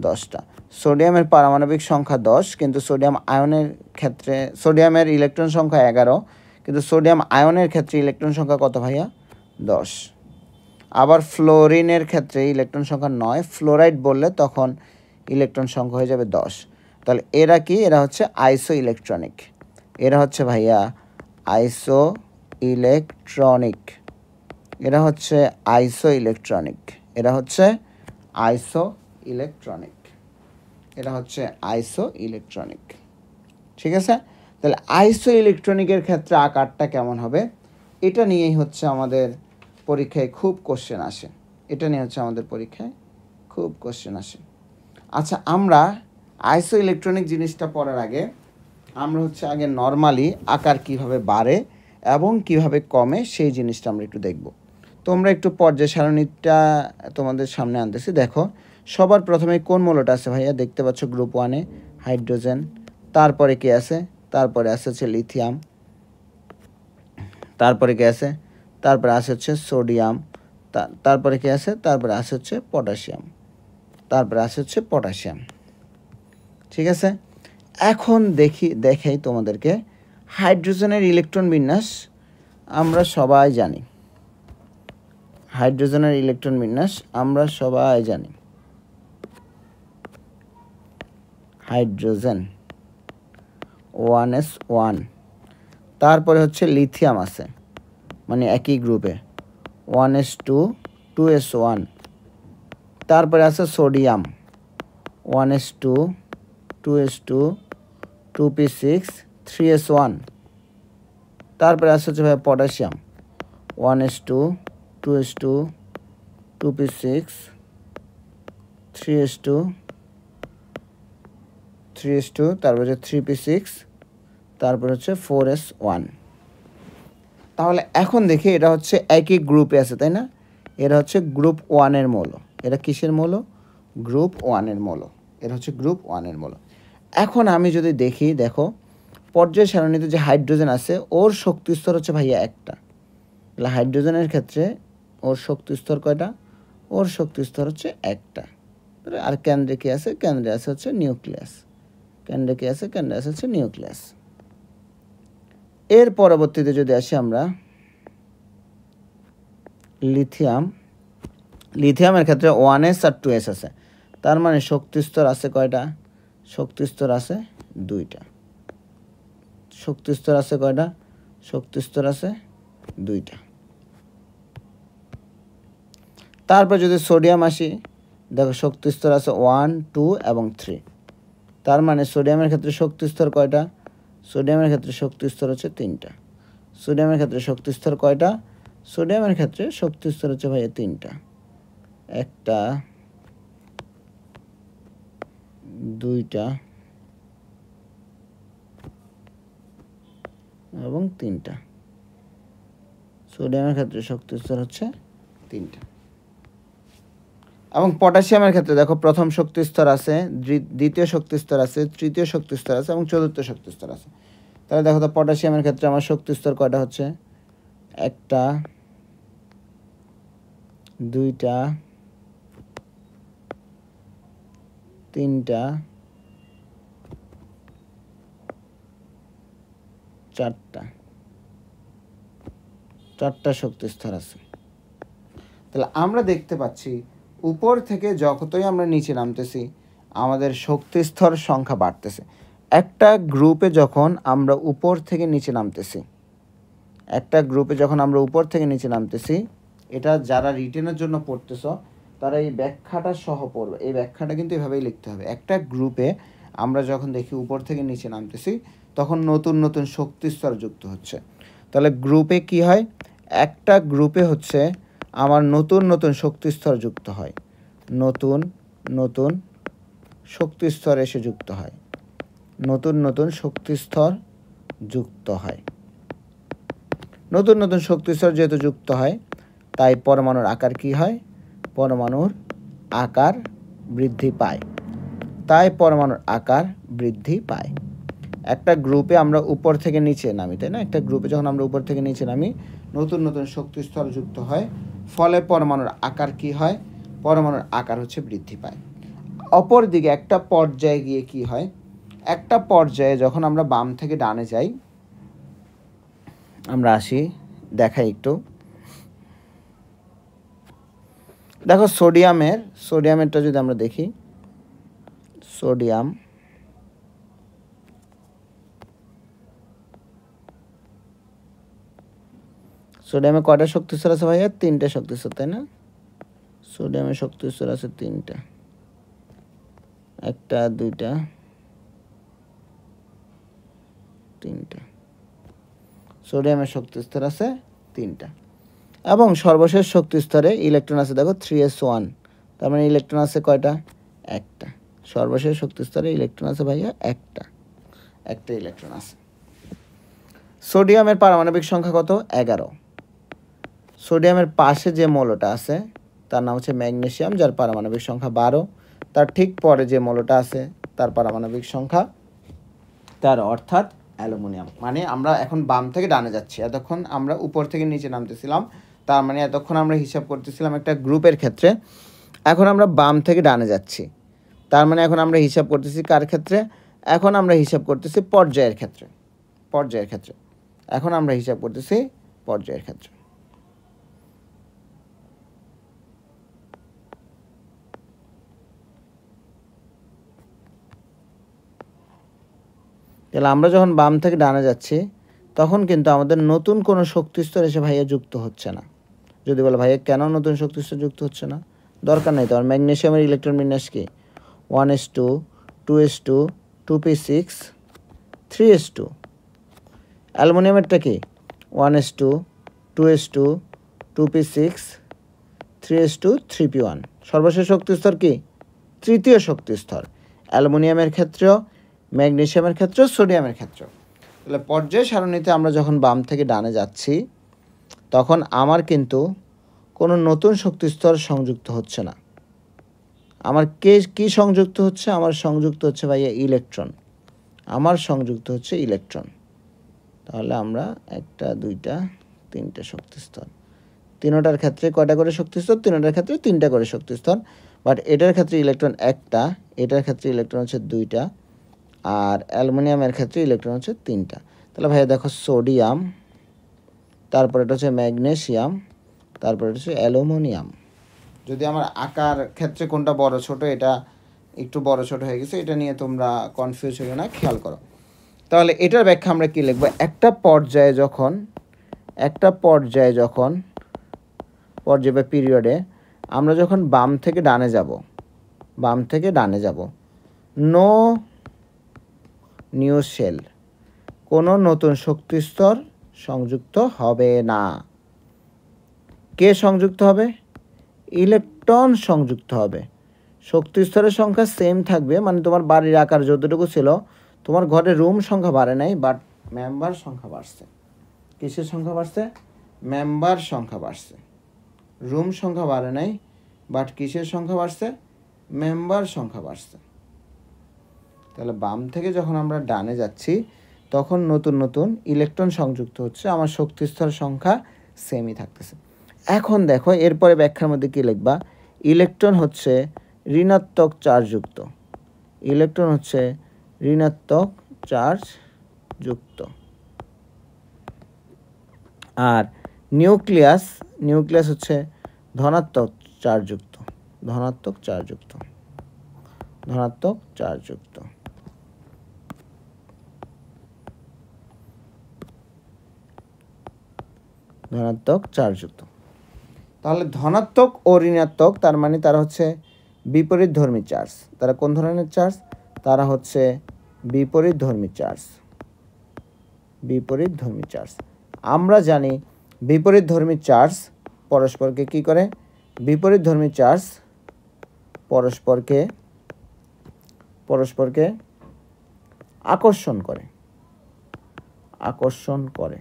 10টা। সোডিয়ামের পারমাণবিক সংখ্যা 10, কিন্তু সোডিয়াম আয়নের ক্ষেত্রে সোডিয়ামের ইলেকট্রন সংখ্যা 11, কিন্তু সোডিয়াম আয়নের ক্ষেত্রে ইলেকট্রন সংখ্যা কত ভাইয়া? 10। আবার ফ্লোরিনের ক্ষেত্রে ইলেকট্রন সংখ্যা 9, ফ্লোরাইড বললে তখন ইলেকট্রন সংখ্যা হয়ে যাবে 10। তাহলে এরা কি? এরা হচ্ছে আইসো ইলেকট্রনিক, এরা হচ্ছে ভাইয়া আইসো ইলেকট্রনিক, এরা হচ্ছে আইসো ইলেকট্রনিক, এরা হচ্ছে আইসো ইলেকট্রনিক, এরা হচ্ছে আইসো ইলেকট্রনিক। ঠিক আছে? তাহলে আইসো ইলেকট্রনিকের ক্ষেত্রে আকারটা কেমন হবে? এটা নিয়েই হচ্ছে আমাদের পরীক্ষায় খুব কোশ্চেন আসে, এটা নিয়ে হচ্ছে আমাদের পরীক্ষায় খুব কোশ্চেন আসে। আচ্ছা, আমরা আইসো ইলেকট্রনিক জিনিসটা পড়ার আগে আমরা হচ্ছে আগে নর্মালি আকার কিভাবে বাড়ে এবং কিভাবে কমে সেই জিনিসটা আমরা একটু দেখব। তোমরা একটু পর্যায় সারণীটা তোমাদের সামনে আনতেছি। দেখো, সবার প্রথমে কোন মৌলটা আছে ভাইয়া? দেখতে পাচ্ছ গ্রুপ 1-এ হাইড্রোজেন, তারপরে কি আছে? তারপরে আছে হচ্ছে লিথিয়াম, তারপরে কি আছে? তারপরে আছে হচ্ছে সোডিয়াম, তারপরে কি আছে? তারপরে আছে হচ্ছে পটাশিয়াম, তারপরে আছে হচ্ছে পটাশিয়াম। ঠিক আছে? এখন দেখাই তোমাদেরকে হাইড্রোজেনের ইলেকট্রন বিন্যাস। আমরা সবাই জানি হাইড্রোজেনের ইলেকট্রন বিন্যাস, আমরা সবাই জানি হাইড্রোজেন 1s1, তারপরে হচ্ছে লিথিয়াম আছে, মানে একই গ্রুপে 1s2 2s1, তারপরে আছে sodium 1s2 2s2 2p6 3s1, তারপরে আছে হচ্ছে ভাই potassium 1s2 2s2 2p6 3s2 তারপরে হচ্ছে 3p6, তারপরে হচ্ছে 4s1। তাহলে এখন দেখি এটা হচ্ছে একই গ্রুপে আছে, তাই না? এরা হচ্ছে গ্রুপ 1-এর মৌল। এরা কিসের মৌল? গ্রুপ 1-এর মৌল। এরা হচ্ছে গ্রুপ 1-এর মৌল। এখন আমি যদি দেখি, দেখো পর্যায় সারণীতে যে হাইড্রোজেন আছে ওর শক্তি স্তর হচ্ছে ভাইয়া একটা। তাহলে হাইড্রোজেনের ক্ষেত্রে ওর শক্তি স্তর কয়টা? ওর শক্তি স্তর হচ্ছে একটা। আর কেন্দ্রে কি আছে? কেন্দ্রে আছে হচ্ছে নিউক্লিয়াস। কেন্দ্রে কি আছে? কেন্দ্রে আছে হচ্ছে নিউক্লিয়াস। এর পরবর্তীতে যদি আসি আমরা লিথিয়ামের ক্ষেত্রে 1s আর 2s আছে, তার মানে শক্তি স্তর আছে কয়টা? শক্তি স্তর আছে 2টা। শক্তি স্তর আছে কয়টা? শক্তি স্তর আছে 2টা। তারপর যদি সোডিয়াম আসি, দেখো শক্তি স্তর আছে 1 2 এবং 3। তার মানে সোডিয়ামের ক্ষেত্রে শক্তি স্তর কয়টা? সোডিয়ামের ক্ষেত্রে শক্তি স্তর হচ্ছে 3টা। সোডিয়ামের ক্ষেত্রে শক্তি স্তর কয়টা? সোডিয়ামের ক্ষেত্রে শক্তি স্তর হচ্ছে ভাইয়া 3টা। একটা, দুইটা এবং তিনটা। সোডিয়ামের ক্ষেত্রে শক্তি স্তর হচ্ছে 3টা। এবং পটাশিয়ামের ক্ষেত্রে দেখো প্রথম শক্তি স্তর আছে, দ্বিতীয় শক্তি স্তর আছে, তৃতীয় শক্তি স্তর আছে এবং চতুর্থ শক্তি স্তর আছে। তাহলে দেখো তো পটাশিয়ামের ক্ষেত্রে আমার শক্তি স্তর কয়টা হচ্ছে? একটা, দুইটা, তিনটা, চারটা শক্তি স্তর আছে। তাহলে আমরা দেখতে পাচ্ছি উপর থেকে যতই আমরা নিচে নামতেছি আমাদের শক্তি স্তর সংখ্যা বাড়তেছে। একটা গ্রুপে যখন আমরা উপর থেকে নিচে নামতেছি, এটা যারা রিটেনের জন্য পড়তেছ তারা এই ব্যাখ্যাটা সহ পড়বে। এই ব্যাখ্যাটা কিন্তু এভাবেই লিখতে হবে। একটা গ্রুপে আমরা যখন দেখি উপর থেকে নিচে নামতেছি তখন নতুন নতুন শক্তি স্তর যুক্ত হচ্ছে। তাহলে গ্রুপে কি হয়? একটা গ্রুপে হচ্ছে আমার নতুন নতুন শক্তি স্তর যুক্ত হয়, নতুন নতুন শক্তি স্তর এসে যুক্ত হয়, নতুন নতুন শক্তি স্তর যুক্ত হয়। নতুন নতুন শক্তি স্তর যেহেতু যুক্ত হয় তাই পরমাণুর আকার কি হয়? পরমাণুর আকার বৃদ্ধি পায়। একটা গ্রুপে আমরা উপর থেকে নিচে নামি, তাই না? একটা গ্রুপে যখন আমরা উপর থেকে নিচে নামি নতুন নতুন শক্তি স্তর যুক্ত হয়, ফলে পরমাণুর আকার কি হয়? পরমাণুর আকার হচ্ছে বৃদ্ধি পায়। অপরদিকে একটা পর্যায়ে গিয়ে কি হয়? একটা পর্যায়ে যখন আমরা বাম থেকে ডানে যাই, আমরা আসি, দেখাই একটু। দেখো সোডিয়ামেরটা যদি আমরা দেখি, সোডিয়ামে কয়টা শক্তি স্তর আছে ভাইয়া? 3টে শক্তি স্তর, তাই না? সোডিয়ামের শক্তি স্তর আছে 3টা, একটা, দুইটা, তিনটা। সোডিয়ামের শক্তি স্তর আছে 3টা এবং সর্বশেষ শক্তি স্তরে ইলেকট্রন আছে দেখো 3s1। তার মানে ইলেকট্রন আছে কয়টা? একটা। সর্বশেষ শক্তি স্তরে ইলেকট্রন আছে ভাইয়া একটা ইলেকট্রন আছে। সোডিয়ামের পারমাণবিক সংখ্যা কত? 11। সোডিয়ামের পাশে যে মৌলটা আছে তার নাম হচ্ছে ম্যাগনেসিয়াম, যার পারমাণবিক সংখ্যা 12। তার ঠিক পরে যে মৌলটা আছে তার পারমাণবিক সংখ্যা 13, অর্থাৎ অ্যালুমিনিয়াম। মানে আমরা এখন বাম থেকে ডানে যাচ্ছি, এতক্ষণ আমরা উপর থেকে নিচে নামতেছিলাম। তার মানে এতক্ষণ আমরা হিসাব করতেছিলাম একটা গ্রুপের ক্ষেত্রে, এখন আমরা বাম থেকে ডানে যাচ্ছি। তার মানে এখন আমরা হিসাব করতেছি কার ক্ষেত্রে? এখন আমরা হিসাব করতেছি পর্যায়ের ক্ষেত্রে। এখন আমরা হিসাব করতেছি পর্যায়ের ক্ষেত্রে। তাহলে আমরা যখন বাম থেকে ডানে যাচ্ছি তখন কিন্তু আমাদের নতুন কোনো শক্তি স্তর এসে ভাইয়া যুক্ত হচ্ছে না। যদি বলে ভাইয়া কেন নতুন শক্তি স্তর যুক্ত হচ্ছে না? দরকার নেই। তোমার ম্যাগনেসিয়ামের ইলেকট্রন বিন্যাস কি? 1s2, 2s2, 2p6, 3s2। অ্যালুমিনিয়ামেরটা কি? 1s2, 2s2, 2p6, 3s2, 3p1। সর্বশেষ শক্তি স্তর কি? তৃতীয় শক্তি স্তর। অ্যালুমিনিয়ামের ক্ষেত্রেও, ম্যাগনেসিয়ামের ক্ষেত্রেও, সোডিয়ামের ক্ষেত্রেও। তাহলে পর্যায় সারণীতে আমরা যখন বাম থেকে ডানে যাচ্ছি তখন আমার কিন্তু কোনো নতুন শক্তি স্তর সংযুক্ত হচ্ছে না। আমার কি সংযুক্ত হচ্ছে? আমার সংযুক্ত হচ্ছে ভাইয়া ইলেকট্রন। তাহলে আমরা একটা, দুইটা, তিনটে শক্তি স্তর। তিনোটার ক্ষেত্রে কয়টা করে শক্তি স্তর? তিনোটার ক্ষেত্রে 3টা করে শক্তি স্তর। বাট এটার ক্ষেত্রে ইলেকট্রন একটা, এটার ক্ষেত্রে ইলেকট্রন হচ্ছে 2টা, আর অ্যালুমিনিয়ামের ক্ষেত্রে ইলেকট্রন হচ্ছে 3টা। তাহলে ভাইয়া দেখো সোডিয়াম, তারপর এটা হচ্ছে ম্যাগনেসিয়াম, তারপর এটা হচ্ছে অ্যালুমিনিয়াম। যদি আমার আকার ক্ষেত্রে কোনটা বড় ছোট, এটা একটু বড় ছোট হয়ে গেছে, এটা নিয়ে তোমরা কনফিউজ হয়ে না, খেয়াল করো। তাহলে এটার ব্যাখ্যা আমরা কি লিখবো? একটা পর্যায়ে যখন পর্যায়ে বা পিরিয়ডে আমরা যখন বাম থেকে ডানে যাব, নো নিউ শেল, কোনো নতুন শক্তি স্তর সংযুক্ত হবে না। কে সংযুক্ত হবে? ইলেকট্রন সংযুক্ত হবে। শক্তি স্তরের সংখ্যা সেম থাকবে, মানে তোমার বাড়ির আকার যতটুকু ছিল, তোমার ঘরে রুম সংখ্যা বাড়ে নাই, বাট মেম্বার সংখ্যা বাড়ছে। কিসের সংখ্যা বাড়ছে? মেম্বার সংখ্যা বাড়ছে। রুম সংখ্যা বাড়ে নাই, বাট কিসের সংখ্যা বাড়ছে? মেম্বার সংখ্যা বাড়ছে। তাহলে বাম থেকে যখন আমরা ডানে যাচ্ছি তখন নতুন নতুন ইলেকট্রন সংযুক্ত হচ্ছে, আমার শক্তি স্তর সংখ্যা সেমই থাকতেছে। এখন দেখো এরপরে ব্যাখ্যার মধ্যে কী লিখবা? ইলেকট্রন হচ্ছে ঋণাত্মক চার্জযুক্ত। ইলেকট্রন হচ্ছে ঋণাত্মক চার্জ যুক্ত। আর নিউক্লিয়াস হচ্ছে ধনাত্মক চার্জযুক্ত। ধনাত্মক চার্জযুক্ত। ধনাত্মক চার্জযুক্ত। ধনাত্মক চার্জযুক্ত। তাহলে ধনাত্মক ও ঋণাত্মক, তার মানে তারা হচ্ছে বিপরীতধর্মী চার্জ। তারা কোন ধরনের চার্জ? তারা হচ্ছে বিপরীতধর্মী চার্জ। বিপরীতধর্মী চার্জ। আমরা জানি বিপরীতধর্মী চার্জ পরস্পরকে কি করে? বিপরীতধর্মী চার্জ পরস্পরকে আকর্ষণ করে। আকর্ষণ করে।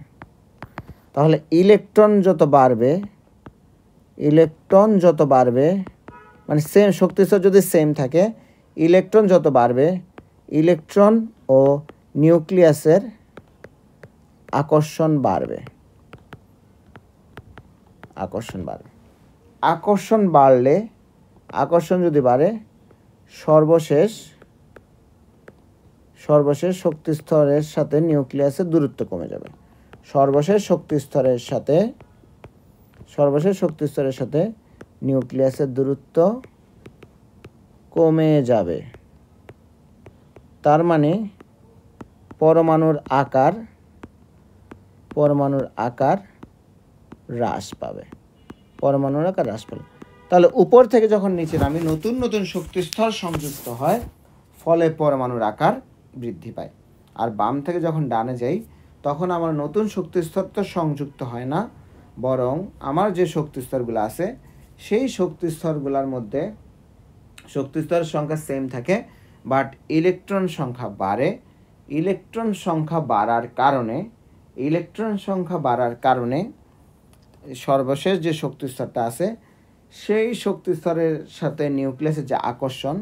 তাহলে ইলেকট্রন যত বাড়বে মানে সেম শক্তিস্তর যদি সেম থাকে, ইলেকট্রন যত বাড়বে, ইলেকট্রন ও নিউক্লিয়াসের আকর্ষণ বাড়বে। আকর্ষণ বাড়বে। আকর্ষণ যদি বাড়ে, সর্বশেষ শক্তিস্তরের সাথে নিউক্লিয়াসের দূরত্ব কমে যাবে। সর্বশেষ শক্তিস্তরের সাথে নিউক্লিয়াসের দূরত্ব কমে যাবে। তার মানে পরমাণুর আকার হ্রাস পাবে। তাহলে উপর থেকে যখন নিচে নামি নতুন নতুন শক্তিস্তর সংযুক্ত হয়, ফলে পরমাণুর আকার বৃদ্ধি পায়। আর বাম থেকে যখন ডানে যাই তখন আমার নতুন শক্তিস্তর তো সংযুক্ত হয় না, বরং আমার যে শক্তিস্তরগুলো আছে সেই শক্তিস্তরগুলোর মধ্যে শক্তিস্তরের সংখ্যা সেম থাকে, বাট ইলেকট্রন সংখ্যা বাড়ে। ইলেকট্রন সংখ্যা বাড়ার কারণে সর্বশেষ যে শক্তিস্তরটা আছে সেই শক্তিস্তরের সাথে নিউক্লিয়াসের যে আকর্ষণ,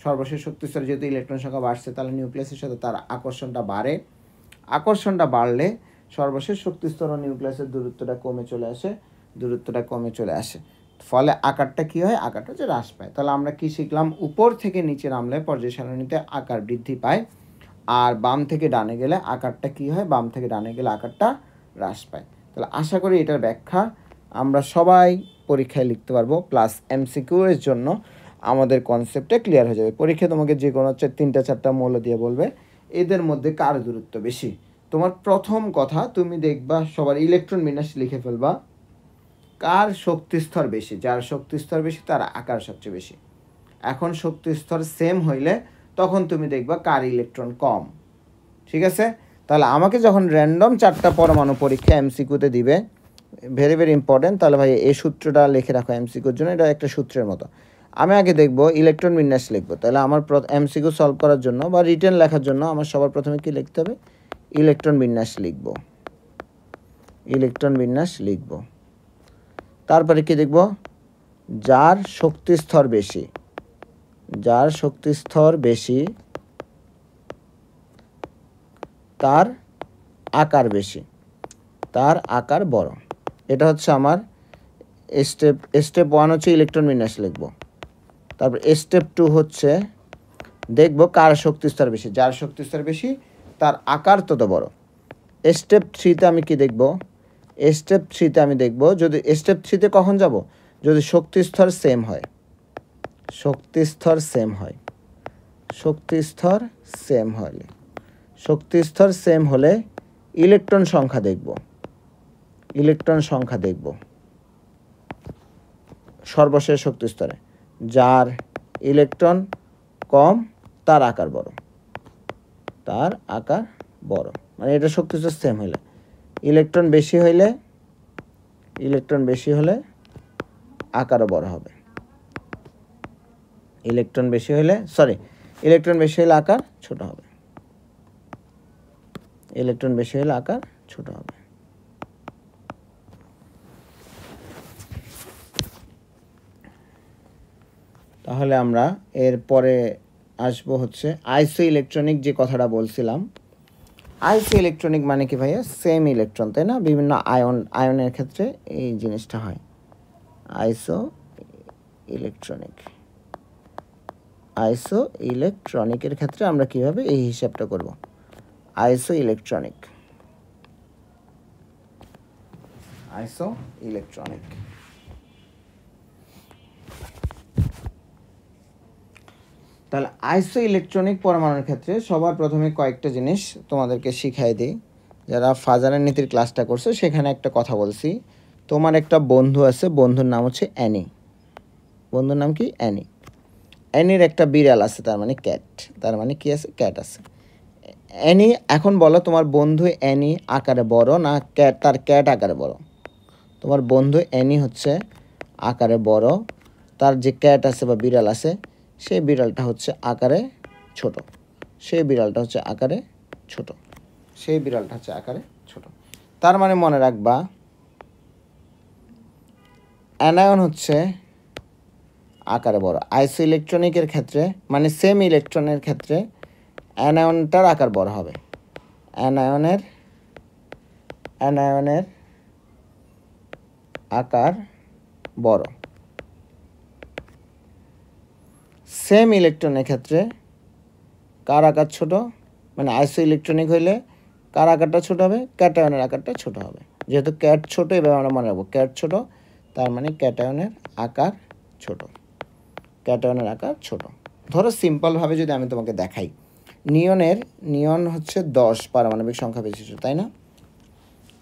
সর্বশেষ শক্তিস্তরে যেহেতু ইলেকট্রন সংখ্যা বাড়ছে, তাহলে নিউক্লিয়াসের সাথে তার আকর্ষণটা বাড়ে। আকর্ষণটা বাড়লে সর্বশেষ শক্তিস্তর ও নিউক্লিয়াসের দূরত্বটা কমে চলে আসে। ফলে আকারটা কী হয়? আকারটা হচ্ছে হ্রাস পায়। তাহলে আমরা কি শিখলাম? উপর থেকে নিচে নামলে পর্যায় সারণীতে আকার বৃদ্ধি পায়, আর বাম থেকে ডানে গেলে আকারটা কী হয়? বাম থেকে ডানে গেলে আকারটা হ্রাস পায়। তাহলে আশা করি এটার ব্যাখ্যা আমরা সবাই পরীক্ষায় লিখতে পারবো, প্লাস এমসিকিউ এর জন্য আমাদের কনসেপ্টটা ক্লিয়ার হয়ে যাবে। পরীক্ষায় তোমাকে যে কোনো 3-4টা মৌল দিয়ে বলবে এদের মধ্যে কার দূরত্ব বেশি। তোমার প্রথম কথা, তুমি দেখবা সবার ইলেকট্রন বিন্যাস লিখে ফেলবা, কার শক্তিস্তর বেশি। যার শক্তিস্তর বেশি তার আকার সবচেয়ে বেশি। এখন শক্তিস্তর সেম হইলে তখন তুমি দেখবা কার ইলেকট্রন কম। ঠিক আছে? তাহলে আমাকে যখন র্যান্ডম 4টা পরমাণু পরীক্ষা এমসিকিউতে দিবে, ভেরি ভেরি ইম্পর্টেন্ট, তাহলে ভাই এই সূত্রটা লিখে রাখো এমসিকিউর জন্য। এটা একটা সূত্রের মতো। আমি আগে দেখব ইলেকট্রন বিন্যাস লিখবো। তাহলে আমার এমসিকিউ সলভ করার জন্য বা রিটেন লেখার জন্য আমার সবার প্রথমে কি লিখতে হবে? ইলেকট্রন বিন্যাস লিখব। তারপরে কি দেখব? যার শক্তিস্তর বেশি তার আকার বড়। এটা হচ্ছে আমার স্টেপ 1 হচ্ছে ইলেকট্রন বিন্যাস লিখব। তারপর স্টেপ 2 হচ্ছে দেখব কার শক্তিস্তর বেশি। যার শক্তিস্তর বেশি তার আকার তত বড়। স্টেপ 3তে আমি কি দেখব? স্টেপ 3তে আমি দেখব, যদি স্টেপ 3তে কখন যাব? যদি শক্তিস্তর সেম হয়। শক্তিস্তর সেম হলে ইলেকট্রন সংখ্যা দেখব সর্বশেষ শক্তিস্তরে। যার ইলেকট্রন কম তার আকার বড়। মানে এটা শক্তিস্তর সেম হইলে। ইলেকট্রন বেশি হলে আকারও বড় হবে। ইলেকট্রন বেশি হলে আকার ছোট হবে। ইলেকট্রন বেশি হলে আকার ছোট হবে। তাহলে আমরা এরপরে আসবো হচ্ছে আইসো ইলেকট্রনিক, যে কথাটা বলছিলাম। আইসো ইলেকট্রনিক মানে কি ভাইয়া? সেম ইলেকট্রন, তাই না? বিভিন্ন আয়নের ক্ষেত্রে এই জিনিসটা হয়। আইসো ইলেকট্রনিকের ক্ষেত্রে আমরা কিভাবে এই হিসাবটা করব? আইসো ইলেকট্রনিক। তাহলে আইসো ইলেকট্রনিক পরমাণুর ক্ষেত্রে সবার প্রথমে কয়েকটা জিনিস তোমাদেরকে শিখাই দিই। যারা ফাজারের নীতির ক্লাসটা করছে সেখানে একটা কথা বলছি। তোমার একটা বন্ধু আছে, বন্ধুর নাম হচ্ছে অ্যানি। বন্ধুর নাম কি? অ্যানি। অ্যানির একটা বিড়াল আছে, তার মানে ক্যাট। তার মানে কি আছে? ক্যাট আছে। অ্যানি, এখন বলো তোমার বন্ধু অ্যানি আকারে বড় না তার ক্যাট আকারে বড়? তোমার বন্ধু অ্যানি হচ্ছে আকারে বড়, তার যে ক্যাট আছে বা বিড়াল আছে সেই বিড়ালটা হচ্ছে আকারে ছোট। তার মানে মনে রাখবা অ্যানায়ন হচ্ছে আকারে বড়। আইসো ইলেকট্রনিকের ক্ষেত্রে মানে সেম ইলেকট্রনের ক্ষেত্রে অ্যানায়নটার আকার বড় হবে। অ্যানায়নের আকার বড়। সেম ইলেকট্রনের ক্ষেত্রে কার আকার ছোট? মানে আইসো ইলেকট্রনিক হইলে কার আকারটা ছোট হবে? ক্যাটায়নের আকারটা ছোট হবে। যেহেতু ক্যাট ছোট, এভাবে আমরা মনে রাখবো ক্যাট ছোট, তার মানে ক্যাটায়নের আকার ছোট। ধরো সিম্পলভাবে যদি আমি তোমাকে দেখাই, নিয়ন হচ্ছে 10 পারমাণবিক সংখ্যা বিশিষ্ট, তাই না?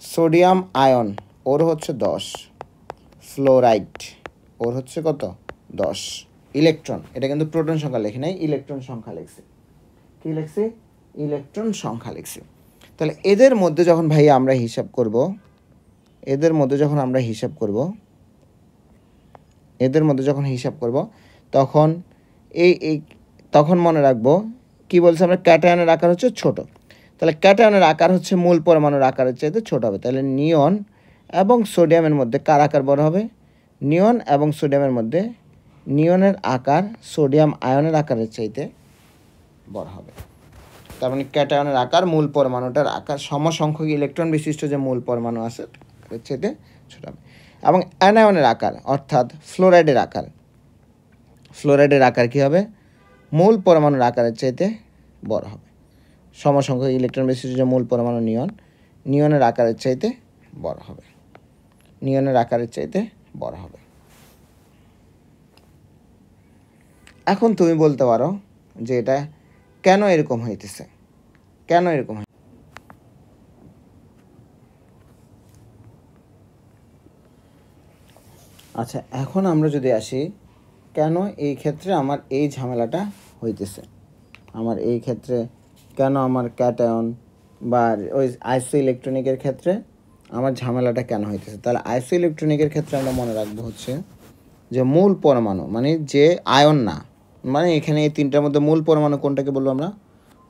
সোডিয়াম আয়ন ওর হচ্ছে 10, ফ্লোরাইড ওর হচ্ছে কত? 10 ইলেকট্রন। এটা কিন্তু প্রোটন সংখ্যা লেখি নাই, ইলেকট্রন সংখ্যা লিখছি। কি লিখছি? ইলেকট্রন সংখ্যা লিখছি। তাহলে এদের মধ্যে যখন ভাই আমরা হিসাব করব, তখন মনে রাখবো কি বলছে আমরা? ক্যাটায়নের আকার হচ্ছে ছোট। তাহলে ক্যাটায়নের আকার হচ্ছে মূল পরমাণুর আকারের চাইতে ছোট হবে। তাহলে নিয়ন এবং সোডিয়ামের মধ্যে কার আকার বড় হবে? নিয়ন এবং সোডিয়ামের মধ্যে নিয়নের আকার সোডিয়াম আয়নের আকারের চাইতে বড় হবে। তার মানে ক্যাটায়নের আকার মূল পরমাণুটার আকার সমসংখ্যক ইলেকট্রন বিশিষ্ট যে মূল পরমাণু আছে তার চাইতে ছোট হবে। এবং অ্যানায়নের আকার অর্থাৎ ফ্লোরাইডের আকার কী হবে? মূল পরমাণুর আকারের চাইতে বড় হবে। সমসংখ্যক ইলেকট্রন বিশিষ্ট যে মূল পরমাণু নিয়নের আকারের চাইতে বড় হবে। এখন তুমি বলতে পারো যে এটা কেন এরকম হইতেছে? আচ্ছা, এখন আমরা যদি আসি কেন এই ক্ষেত্রে আমার এই ঝামেলাটা হইতেছে, কেন আমার ক্যাটায়ন বা ওই আইসো ইলেকট্রনিকের ক্ষেত্রে আমার ঝামেলাটা কেন হইতেছে। তাহলে আইসো ইলেকট্রনিকের ক্ষেত্রে আমরা মনে রাখবো হচ্ছে যে মূল পরমাণু মানে যে আয়ন না, মানে এখানে এই তিনটার মধ্যে মূল পরমাণু কোনটাকে বলবো আমরা?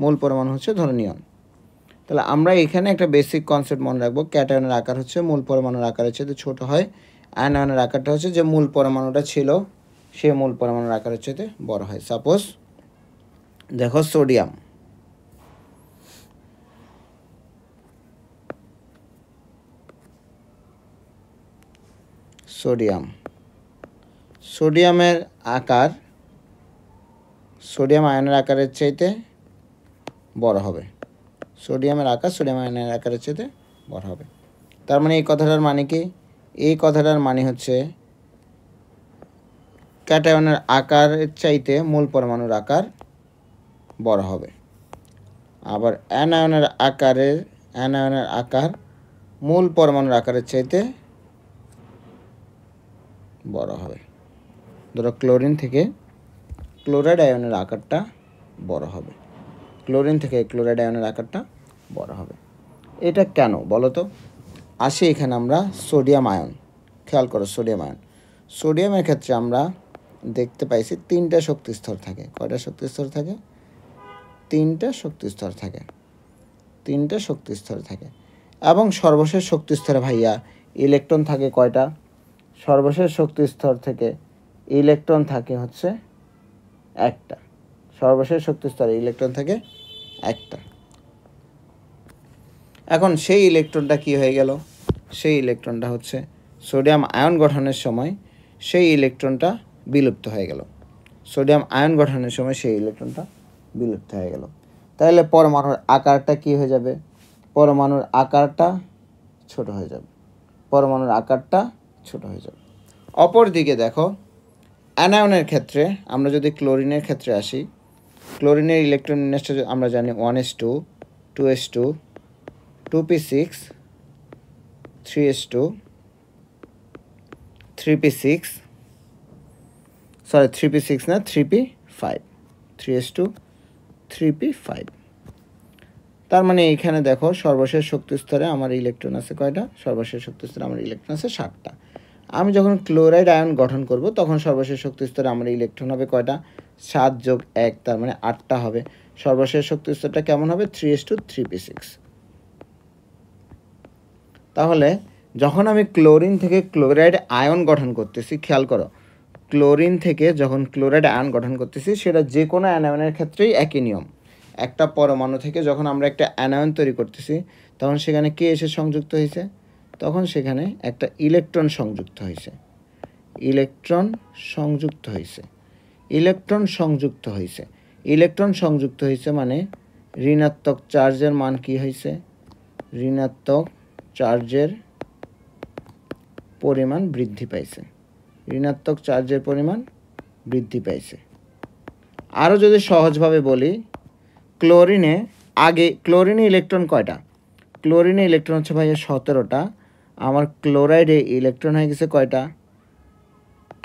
মূল পরমাণু হচ্ছে ধরো নিয়ন। তাহলে আমরা এখানে একটা বেসিক কনসেপ্ট মনে রাখবো, ক্যাটায়নের আকার হচ্ছে মূল পরমাণুর আকারের চেয়ে ছোট হয়, আয়নের আকারটা হচ্ছে যে মূল পরমাণুটা ছিল সে মূল পরমাণুর আকারের চেয়ে বড় হয়। সাপোজ দেখো সোডিয়ামের আকার সোডিয়াম আয়নের আকারের চাইতে বড় হবে। সোডিয়াম আয়নের আকারের চাইতে বড় হবে। তার মানে এই কথাটার মানে কি? এই কথাটার মানে হচ্ছে ক্যাটায়নের আকারের চাইতে মূল পরমাণুর আকার বড় হবে। আবার অ্যানায়নের আকার মূল পরমাণুর আকারের চাইতে বড় হবে। ধরো ক্লোরিন থেকে ক্লোরাইড আয়নের আকারটা বড় হবে। এটা কেন বলো তো? আসি এখানে আমরা সোডিয়াম আয়ন, খেয়াল করো সোডিয়ামের ক্ষেত্রে আমরা দেখতে পাইছি 3টা শক্তি স্তর থাকে। কয়টা শক্তি স্তর থাকে? 3টা শক্তি স্তর থাকে। 3টা শক্তি স্তর থাকে এবং সর্বশেষ শক্তি স্তরে ভাইয়া ইলেকট্রন থাকে কয়টা? সর্বশেষ শক্তি স্তর থেকে ইলেকট্রন থাকে হচ্ছে একটা। সর্বশেষ শক্তি স্তরে ইলেকট্রন থাকে একটা। এখন সেই ইলেকট্রনটা কি হয়ে গেল? সেই ইলেকট্রনটা হচ্ছে সোডিয়াম আয়ন গঠনের সময় সেই ইলেকট্রনটা বিলুপ্ত হয়ে গেল। সোডিয়াম আয়ন গঠনের সময় সেই ইলেকট্রনটা বিলুপ্ত হয়ে গেল। তাহলে পরমাণুর আকারটা কি হয়ে যাবে? পরমাণুর আকারটা ছোট হয়ে যাবে। পরমাণুর আকারটা ছোট হয়ে যাবে। অপরদিকে দেখো, অ্যানায়নের ক্ষেত্রে আমরা যদি ক্লোরিনের ক্ষেত্রে আসি, ক্লোরিনের ইলেকট্রন বিন্যাসটা আমরা জানি 1s2, 2s2, 2p6, 3s2, 3p6, sorry 3p6 না 3p5, 3s2, 3p5। তার মানে এইখানে দেখো সর্বশেষ শক্তি স্তরে আমার ইলেকট্রন আছে কয়টা? সর্বশেষ শক্তি স্তরে আমার ইলেকট্রন আছে 7টা। আমি যখন ক্লোরাইড আয়ন গঠন করব তখন সর্বশেষ শক্তি স্তরে আমার ইলেকট্রন হবে কয়টা? 7 যোগ 1, তার মানে 8টা হবে। সর্বশেষ শক্তি স্তরটা কেমন হবে? 3s2, 3p6। তাহলে যখন আমি ক্লোরিন থেকে ক্লোরাইড আয়ন গঠন করতেছি, খেয়াল করো, ক্লোরিন থেকে যখন ক্লোরাইড আয়ন গঠন করতেছি সেটা যে কোনো অ্যানায়নের ক্ষেত্রেই একই নিয়ম। একটা পরমাণু থেকে যখন আমরা একটা অ্যানায়ন তৈরি করতেছি তখন সেখানে কে এসে সংযুক্ত হয়েছে? তখন সেখানে একটা ইলেকট্রন সংযুক্ত হয়েছে। ইলেকট্রন সংযুক্ত হয়েছে। ইলেকট্রন সংযুক্ত হয়েছে। ইলেকট্রন সংযুক্ত হয়েছে মানে ঋণাত্মক চার্জের মান কি হয়েছে? ঋণাত্মক চার্জের পরিমাণ বৃদ্ধি পাইছে। ঋণাত্মক চার্জের পরিমাণ বৃদ্ধি পাইছে। আরও যদি সহজভাবে বলি, ক্লোরিনে ইলেকট্রন কয়টা? ক্লোরিনে ইলেকট্রন হচ্ছে ভাইয়া 17টা। আমার ক্লোরাইডে ইলেকট্রন হয়ে গেছে কয়টা?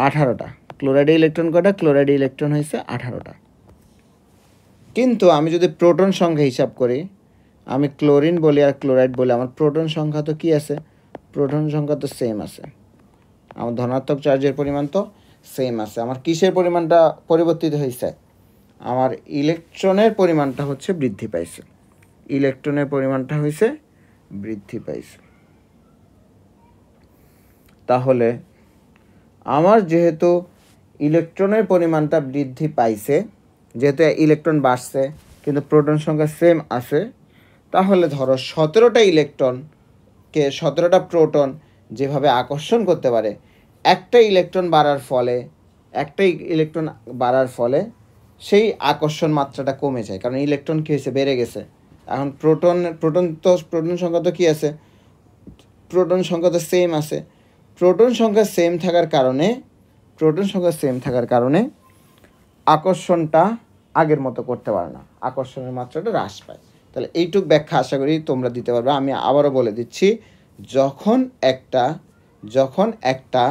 18টা। ক্লোরাইডে ইলেকট্রন কয়টা? ক্লোরাইডে ইলেকট্রন হয়েছে 18টা। কিন্তু আমি যদি প্রোটন সংখ্যা হিসাব করি, আমি ক্লোরিন বলি আর ক্লোরাইড বলি, আমার প্রোটন সংখ্যা তো কি আছে? প্রোটন সংখ্যা তো সেম আছে। আমার ধনাত্মক চার্জের পরিমাণ তো সেম আছে। আমার কিসের পরিমাণটা পরিবর্তিত হয়েছে? আমার ইলেকট্রনের পরিমাণটা হচ্ছে বৃদ্ধি পাইছে। ইলেকট্রনের পরিমাণটা হয়েছে বৃদ্ধি পাইছে। তাহলে আমার যেহেতু ইলেকট্রনের পরিমাণটা বৃদ্ধি পাইছে, যেহেতু ইলেকট্রন বাড়ছে কিন্তু প্রোটন সংখ্যা সেম আছে, তাহলে ধরো 17টা ইলেকট্রনকে 17টা প্রোটন যেভাবে আকর্ষণ করতে পারে, একটা ইলেকট্রন বাড়ার ফলে সেই আকর্ষণ মাত্রাটা কমে যায়, কারণ ইলেকট্রন কী হয়েছে? বেড়ে গেছে। এখন প্রোটন সংখ্যা তো কী আছে? প্রোটন সংখ্যা তো সেম আছে। প্রোটন সংখ্যা সেম থাকার কারণে আকর্ষণটা আগের মতো করতে পারে না, আকর্ষণের মাত্রাটা হ্রাস পায়। তাহলে এইটুক ব্যাখ্যা আশা করি তোমরা দিতে পারবে। আমি আবারও বলে দিচ্ছি, যখন একটা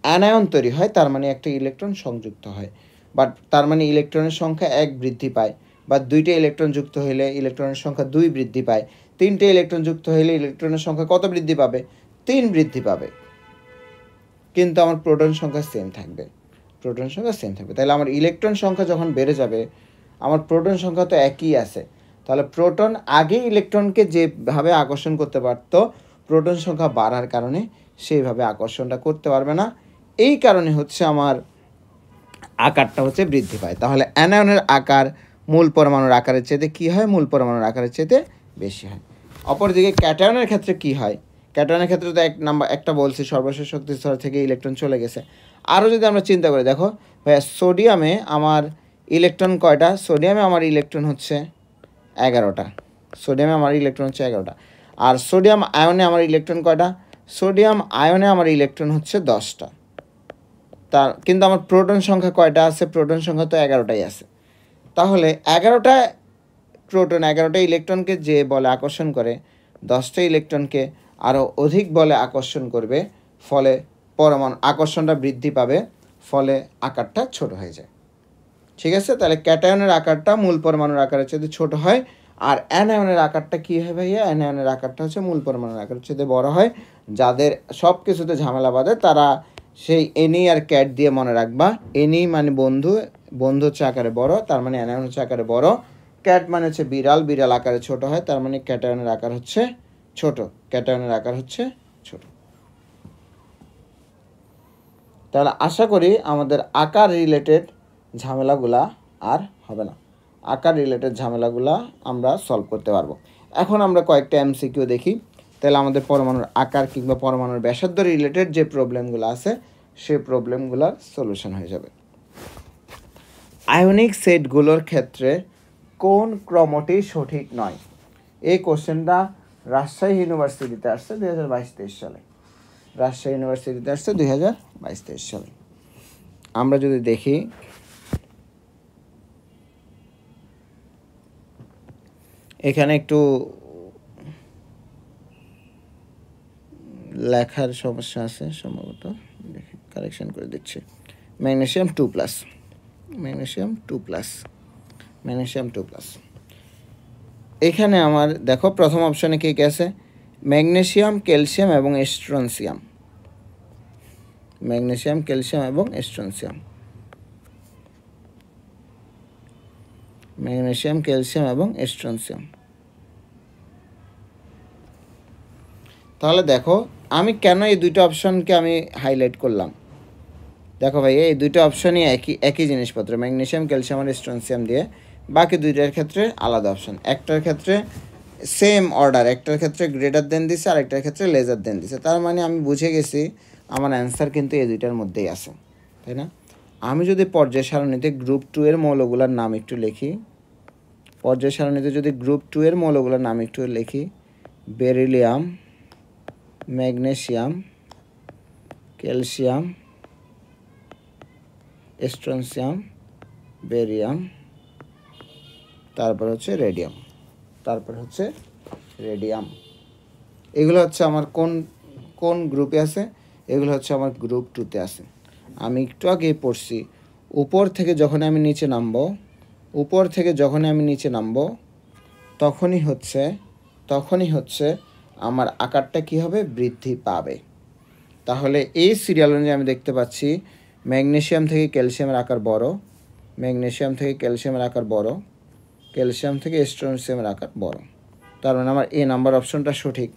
অ্যানায়ন তৈরি হয় তার মানে একটা ইলেকট্রন সংযুক্ত হয়, বাট তার মানে ইলেকট্রনের সংখ্যা 1 বৃদ্ধি পায়, বা 2টা ইলেকট্রন যুক্ত হলে ইলেকট্রনের সংখ্যা 2 বৃদ্ধি পায়, 3টে ইলেকট্রন যুক্ত হলে ইলেকট্রনের সংখ্যা কত বৃদ্ধি পাবে? 3 বৃদ্ধি পাবে। কিন্তু আমার প্রোটন সংখ্যা সেম থাকবে। তাহলে আমার ইলেকট্রন সংখ্যা যখন বেড়ে যাবে, আমার প্রোটন সংখ্যা তো একই আছে, তাহলে প্রোটন আগে ইলেকট্রনকে যেভাবে আকর্ষণ করতে পারত, প্রোটন সংখ্যা বাড়ার কারণে সেইভাবে আকর্ষণটা করতে পারবে না। এই কারণে হচ্ছে আমার আকারটা হচ্ছে বৃদ্ধি পায়। তাহলে অ্যানায়নের আকার মূল পরমাণুর আকারের চেয়ে কী হয়? মূল পরমাণুর আকারের চেয়ে বেশি হয়। অপরদিকে ক্যাটায়নের ক্ষেত্রে কী হয়? ক্যাটায়নের ক্ষেত্রে তো একটা বলছি, সর্বশেষ শক্তি স্তর থেকে ইলেকট্রন চলে গেছে। আরও যদি আমরা চিন্তা করি, দেখো ভাইয়া, সোডিয়ামে আমার ইলেকট্রন কয়টা? সোডিয়ামে আমার ইলেকট্রন হচ্ছে 11টা। আর সোডিয়াম আয়নে আমার ইলেকট্রন কয়টা? সোডিয়াম আয়নে আমার ইলেকট্রন হচ্ছে 10টা। কিন্তু আমার প্রোটন সংখ্যা কয়টা আছে? প্রোটন সংখ্যা তো 11টাই আছে। তাহলে 11টা ইলেকট্রনকে যে বলে আকর্ষণ করে, 10টা ইলেকট্রনকে আরও অধিক বলে আকর্ষণ করবে, ফলে পরমাণু আকর্ষণটা বৃদ্ধি পাবে, ফলে আকারটা ছোট হয়ে যায়। ঠিক আছে? তাহলে ক্যাটায়নের আকারটা মূল পরমাণুর আকারের চেয়ে ছোট হয়, আর অ্যানায়নের আকারটা কী হয় ভাইয়া? অ্যানায়নের আকারটা হচ্ছে মূল পরমাণুর আকারের চেয়ে বড় হয়। যাদের সব কিছুতে ঝামেলা বাঁধে তারা সেই এনি আর ক্যাট দিয়ে মনে রাখবা। এনি মানে বন্ধু, বন্ধু হচ্ছে আকারে বড়, তার মানে অ্যানায়ন হচ্ছে আকারে বড়। ক্যাট মানে হচ্ছে বিড়াল, বিড়াল আকারে ছোট হয়, তার মানে ক্যাটায়নের আকার হচ্ছে ছোট, ক্যাটায়নের আকার হচ্ছে ছোট। তাহলে আশা করি আমাদের আকার রিলেটেড ঝামেলাগুলা আর হবে না, আকার রিলেটেড ঝামেলাগুলা আমরা সলভ করতে পারবো। এখন আমরা কয়েকটা এমসিকিউ দেখি, তাহলে আমাদের পরমাণুর আকার কিংবা পরমাণুর ব্যাসার্ধ রিলেটেড যে প্রবলেমগুলো আছে সেই প্রবলেমগুলোর সলিউশন হয়ে যাবে। আয়নিক সেটগুলোর ক্ষেত্রে কোন ক্রমটি সঠিক নয়? এই কোশ্চেনটা রাজশাহী ইউনিভার্সিটিতে আসছে 2022-23 সালে। রাজশাহী ইউনিভার্সিটিতে আসছে 2022-23 সালে। আমরা যদি দেখি, এখানে একটু লেখার সমস্যা আছে সম্ভবত, দেখি কারেকশন করে দিচ্ছি। Magnesium 2+, magnesium 2+, magnesium 2+। এখানে আমার দেখো প্রথম অপশনে কী কী আছে? ম্যাগনেসিয়াম, ক্যালসিয়াম এবং স্ট্রনসিয়াম, ম্যাগনেসিয়াম, ক্যালসিয়াম এবং স্ট্রনসিয়াম, ম্যাগনেসিয়াম, ক্যালসিয়াম এবং স্ট্রনসিয়াম। তাহলে দেখো আমি কেন এই দুইটা অপশনকে আমি হাইলাইট করলাম। দেখো ভাই, এই দুইটা অপশনই একই জিনিসপত্র, ম্যাগনেসিয়াম, ক্যালসিয়াম আর স্ট্রনসিয়াম দিয়ে। বাকি দুইটার ক্ষেত্রে আলাদা অপশন, একটার ক্ষেত্রে সেম অর্ডার, একটার ক্ষেত্রে গ্রেটার দেন দিছে আর একটার ক্ষেত্রে লেজার দেন দিছে। তার মানে আমি বুঝে গেছি আমার অ্যান্সার কিন্তু এই দুইটার মধ্যেই আছে, তাই না? আমি যদি পর্যায় সারণীতে গ্রুপ 2 এর মৌলগুলোর নাম একটু লিখি, পর্যায় সারণীতে যদি গ্রুপ 2 এর মৌলগুলোর নাম একটু লিখি, beryllium, magnesium, calcium, strontium, barium, তারপর হচ্ছে রেডিয়াম, তারপর হচ্ছে রেডিয়াম। এগুলো হচ্ছে আমার কোন কোন গ্রুপে আছে? এগুলো হচ্ছে আমার গ্রুপ 2-তে আছে। আমি একটু আগে পড়ছি, উপর থেকে যখন আমি নিচে নামবো, উপর থেকে যখন আমি নিচে নামবো তখনই হচ্ছে আমার আকারটা কী হবে? বৃদ্ধি পাবে। তাহলে এই সিরিয়াল অনুযায়ী আমি দেখতে পাচ্ছি ম্যাগনেসিয়াম থেকে ক্যালসিয়ামের আকার বড়, ম্যাগনেসিয়াম থেকে ক্যালসিয়ামের আকার বড়, ক্যালসিয়াম থেকে স্ট্রনসিয়ামের আকার বড়। তার মানে আমার এ নাম্বার অপশনটা সঠিক।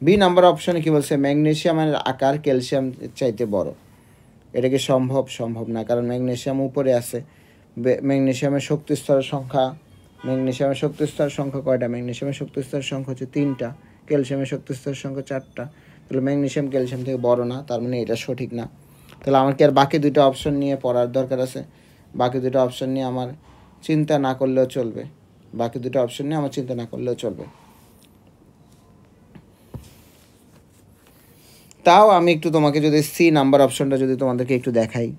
বি নাম্বার অপশনে কী বলছে? ম্যাগনেসিয়ামের আকার ক্যালসিয়াম চাইতে বড়। এটা কি সম্ভব? সম্ভব না, কারণ ম্যাগনেসিয়াম উপরে আছে। ম্যাগনেসিয়ামের শক্তি স্তরের সংখ্যা, ম্যাগনেসিয়ামের শক্তি স্তরের সংখ্যা কয়টা? ম্যাগনেসিয়ামের শক্তি স্তরের সংখ্যা হচ্ছে 3টা, ক্যালসিয়ামের শক্তি স্তরের সংখ্যা 4টা। তাহলে ম্যাগনেসিয়াম ক্যালসিয়াম থেকে বড় না, তার মানে এটা সঠিক না। তাহলে আমার কি আর বাকি দুটো অপশন নিয়ে পড়ার দরকার আছে? বাকি দুটো অপশন নিয়ে আমার চিন্তা না করলেও চলবে, বাকি দুটো অপশন নিয়ে আমার চিন্তা না করলেও চলবে। তাও আমি একটু তোমাকে যদি সি নাম্বার অপশনটা যদি তোমাদেরকে একটু দেখাই,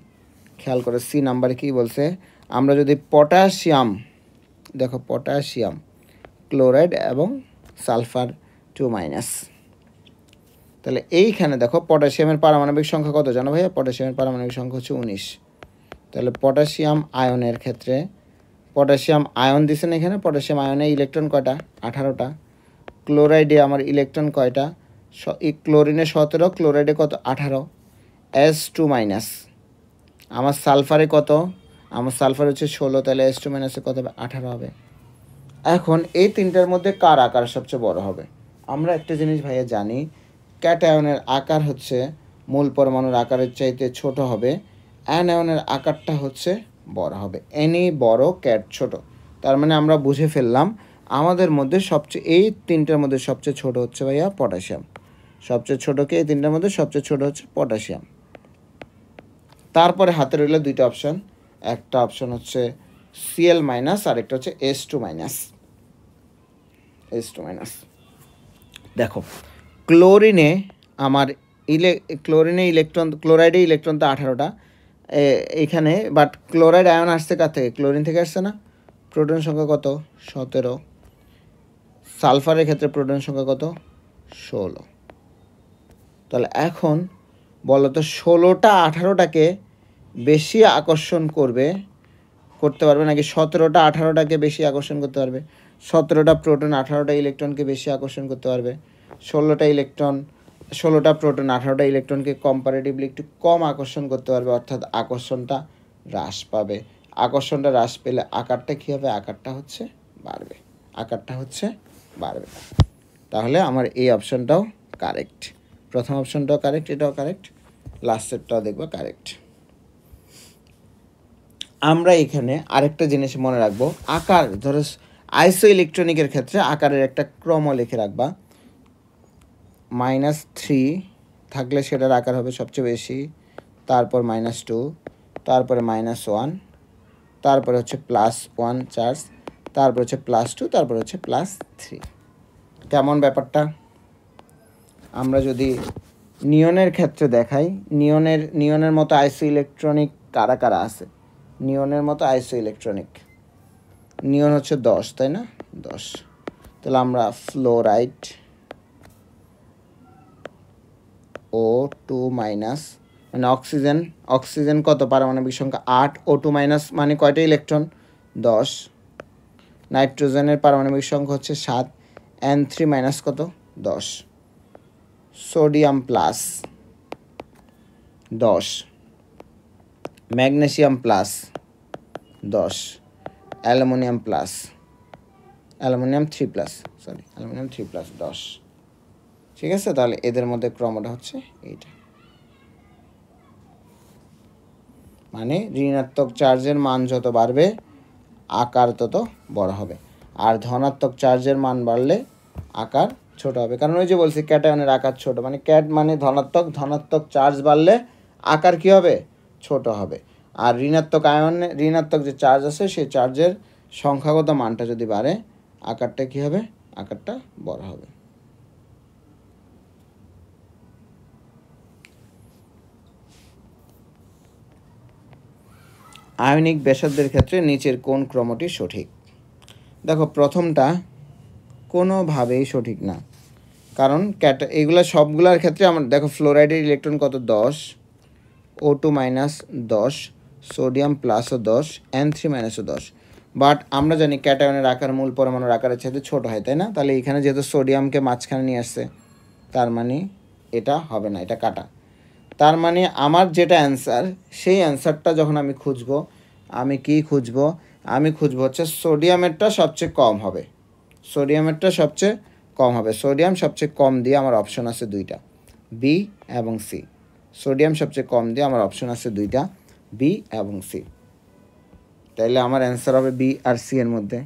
খেয়াল করে সি নাম্বারে কী বলছে? আমরা যদি পটাশিয়াম, দেখো পটাশিয়াম, ক্লোরাইড এবং সালফার 2-, তাহলে এইখানে দেখো পটাশিয়ামের পারমাণবিক সংখ্যা কত জানো ভাইয়া? পটাশিয়ামের পারমাণবিক সংখ্যা হচ্ছে 19। তাহলে পটাশিয়াম আয়নের ক্ষেত্রে, পটাশিয়াম আয়ন দিছে না এখানে, পটাশিয়াম আয়নে ইলেকট্রন কয়টা? 18টা। ক্লোরাইডে আমার ইলেকট্রন কয়টা? ক্লোরিনে 17, ক্লোরাইডে কত? 18, S2-। আমার সালফারে কত? আমার সালফার হচ্ছে 16, তাহলে S2- কত হবে? 18 হবে। এখন এই তিনটার মধ্যে কার আকার সবচেয়ে বড় হবে? আমরা একটা জিনিস ভাইয়া জানি, ক্যাটায়নের আকার হচ্ছে মূল পরমাণুর আকারের চাইতে ছোট হবে, অ্যানায়নের আকারটা হচ্ছে বড় হবে। এনি বড়, ক্যাট ছোট। তার মানে আমরা বুঝে ফেললাম আমাদের মধ্যে সবচেয়ে, এই তিনটার মধ্যে সবচেয়ে ছোট হচ্ছে ভাইয়া পটাশিয়াম। সবচেয়ে ছোটকে এই তিনটার মধ্যে সবচেয়ে ছোট হচ্ছে পটাশিয়াম। তারপরে হাতে রইল দুইটা অপশন, একটা অপশন হচ্ছে Cl- আর একটা হচ্ছে S2-। S2-। দেখো ক্লোরিনে আমার ক্লোরিনে ইলেকট্রন, ক্লোরাইডে ইলেকট্রন তো 18টা এখানে, বাট ক্লোরাইড আয়ন আসছে কার থেকে? ক্লোরিন থেকে আসছে না? প্রোটন সংখ্যা কত? 17। সালফারের ক্ষেত্রে প্রোটন সংখ্যা কত? 16। তাহলে এখন বলো তো 16টা 18টাকে বেশি আকর্ষণ করতে পারবে নাকি 17টা 18টাকে বেশি আকর্ষণ করতে পারবে? 17টা প্রোটন 18টা ইলেকট্রনকে বেশি আকর্ষণ করতে পারবে। 16টা ইলেকট্রন 16টা প্রোটন 18টা ইলেকট্রনকে কম্পারেটিভলি একটু কম আকর্ষণ করতে পারবে, অর্থাৎ আকর্ষণটা হ্রাস পাবে। আকর্ষণটা হ্রাস পেলে আকারটা কী হবে? আকারটা হচ্ছে বাড়বে, আকারটা হচ্ছে বাড়বে। তাহলে আমার এই অপশনটাও কারেক্ট, প্রথম অপশনটাও কারেক্ট, এটাও কারেক্ট, লাস্টেরটাও দেখবো কারেক্ট। আমরা এখানে আরেকটা জিনিস মনে রাখবো, আকার ধরো আইসো ইলেকট্রনিকের ক্ষেত্রে আকারের একটা ক্রম লিখে রাখবা। -3 থাকলে সেটার আকার হবে সবচেয়ে বেশি, তারপর -2, তারপরে -1, তারপরে হচ্ছে +1 চার্জ, তারপর হচ্ছে +2, তারপর হচ্ছে +3। কেমন ব্যাপারটা? আমরা যদি নিয়নের ক্ষেত্রে দেখাই, নিয়নের মতো আইসো ইলেকট্রনিক কারা কারা আছে? নিয়নের মতো আইসো ইলেকট্রনিক নিয়ন হচ্ছে 10, তাই না? 10। তাহলে আমরা ফ্লোরাইড O2 মাইনাস, মানে অক্সিজেন কত পারমাণবিক সংখ্যা? 8, O2 মাইনাস মানে কয়টা ইলেকট্রন? 10। নাইট্রোজেনের পারমাণবিক সংখ্যা হচ্ছে 7, N3 মাইনাস কত? 10। Sodium plus 10, magnesium plus 10, aluminium 3+, 10। ঠিক আছে, তাহলে এদের মধ্যে ক্রমটা হচ্ছে এইটা, মানে ঋণাত্মক চার্জের মান যত বাড়বে আকার তত বড় হবে, আর ধনাত্মক চার্জের মান বাড়লে আকার ছোট হবে। কারণ ওই যে বলছি ক্যাটায়নের আকার ছোট, মানে ক্যাট মানে ধনাত্মক চার্জ বাড়লে আকার কি হবে? ছোট হবে। আর ঋণাত্মক যে চার্জ আছে সেই চার্জের সংখ্যাগত মানটা যদি বাড়ে আকারটা কি হবে? আকারটা বড় হবে। আয়নিক ব্যাসার্ধের ক্ষেত্রে নিচের কোন ক্রমটি সঠিক? দেখো প্রথমটা কোনোভাবেই সঠিক না, কারণ এগুলো সবগুলোর ক্ষেত্রে আমার দেখো ফ্লোরাইডের ইলেকট্রন কত? 10, O2 মাইনাস 10, সোডিয়াম প্লাসও 10, N3 মাইনাসও 10। বাট আমরা জানি ক্যাটায়নের আকার মূল পরমাণুর আকারের চাইতে ছোট হয়, তাই না? তাহলে এখানে যেহেতু সোডিয়ামকে মাঝখানে নিয়ে আসছে, তার মানে এটা হবে না, এটা কাটা। তার মানে আমার যেটা অ্যান্সার, সেই অ্যান্সারটা যখন আমি খুঁজবো, আমি কি খুঁজবো? আমি খুঁজবো হচ্ছে সোডিয়ামেরটা সবচেয়ে কম হবে, সোডিয়াম সবচেয়ে কম দিয়ে আমার অপশন আছে দুইটা, বি এবং সি। সোডিয়াম সবচেয়ে কম দিয়ে আমার অপশন আছে দুইটা, বি এবং সি। তাইলে আমার অ্যান্সার হবে বি আর সি এর মধ্যে।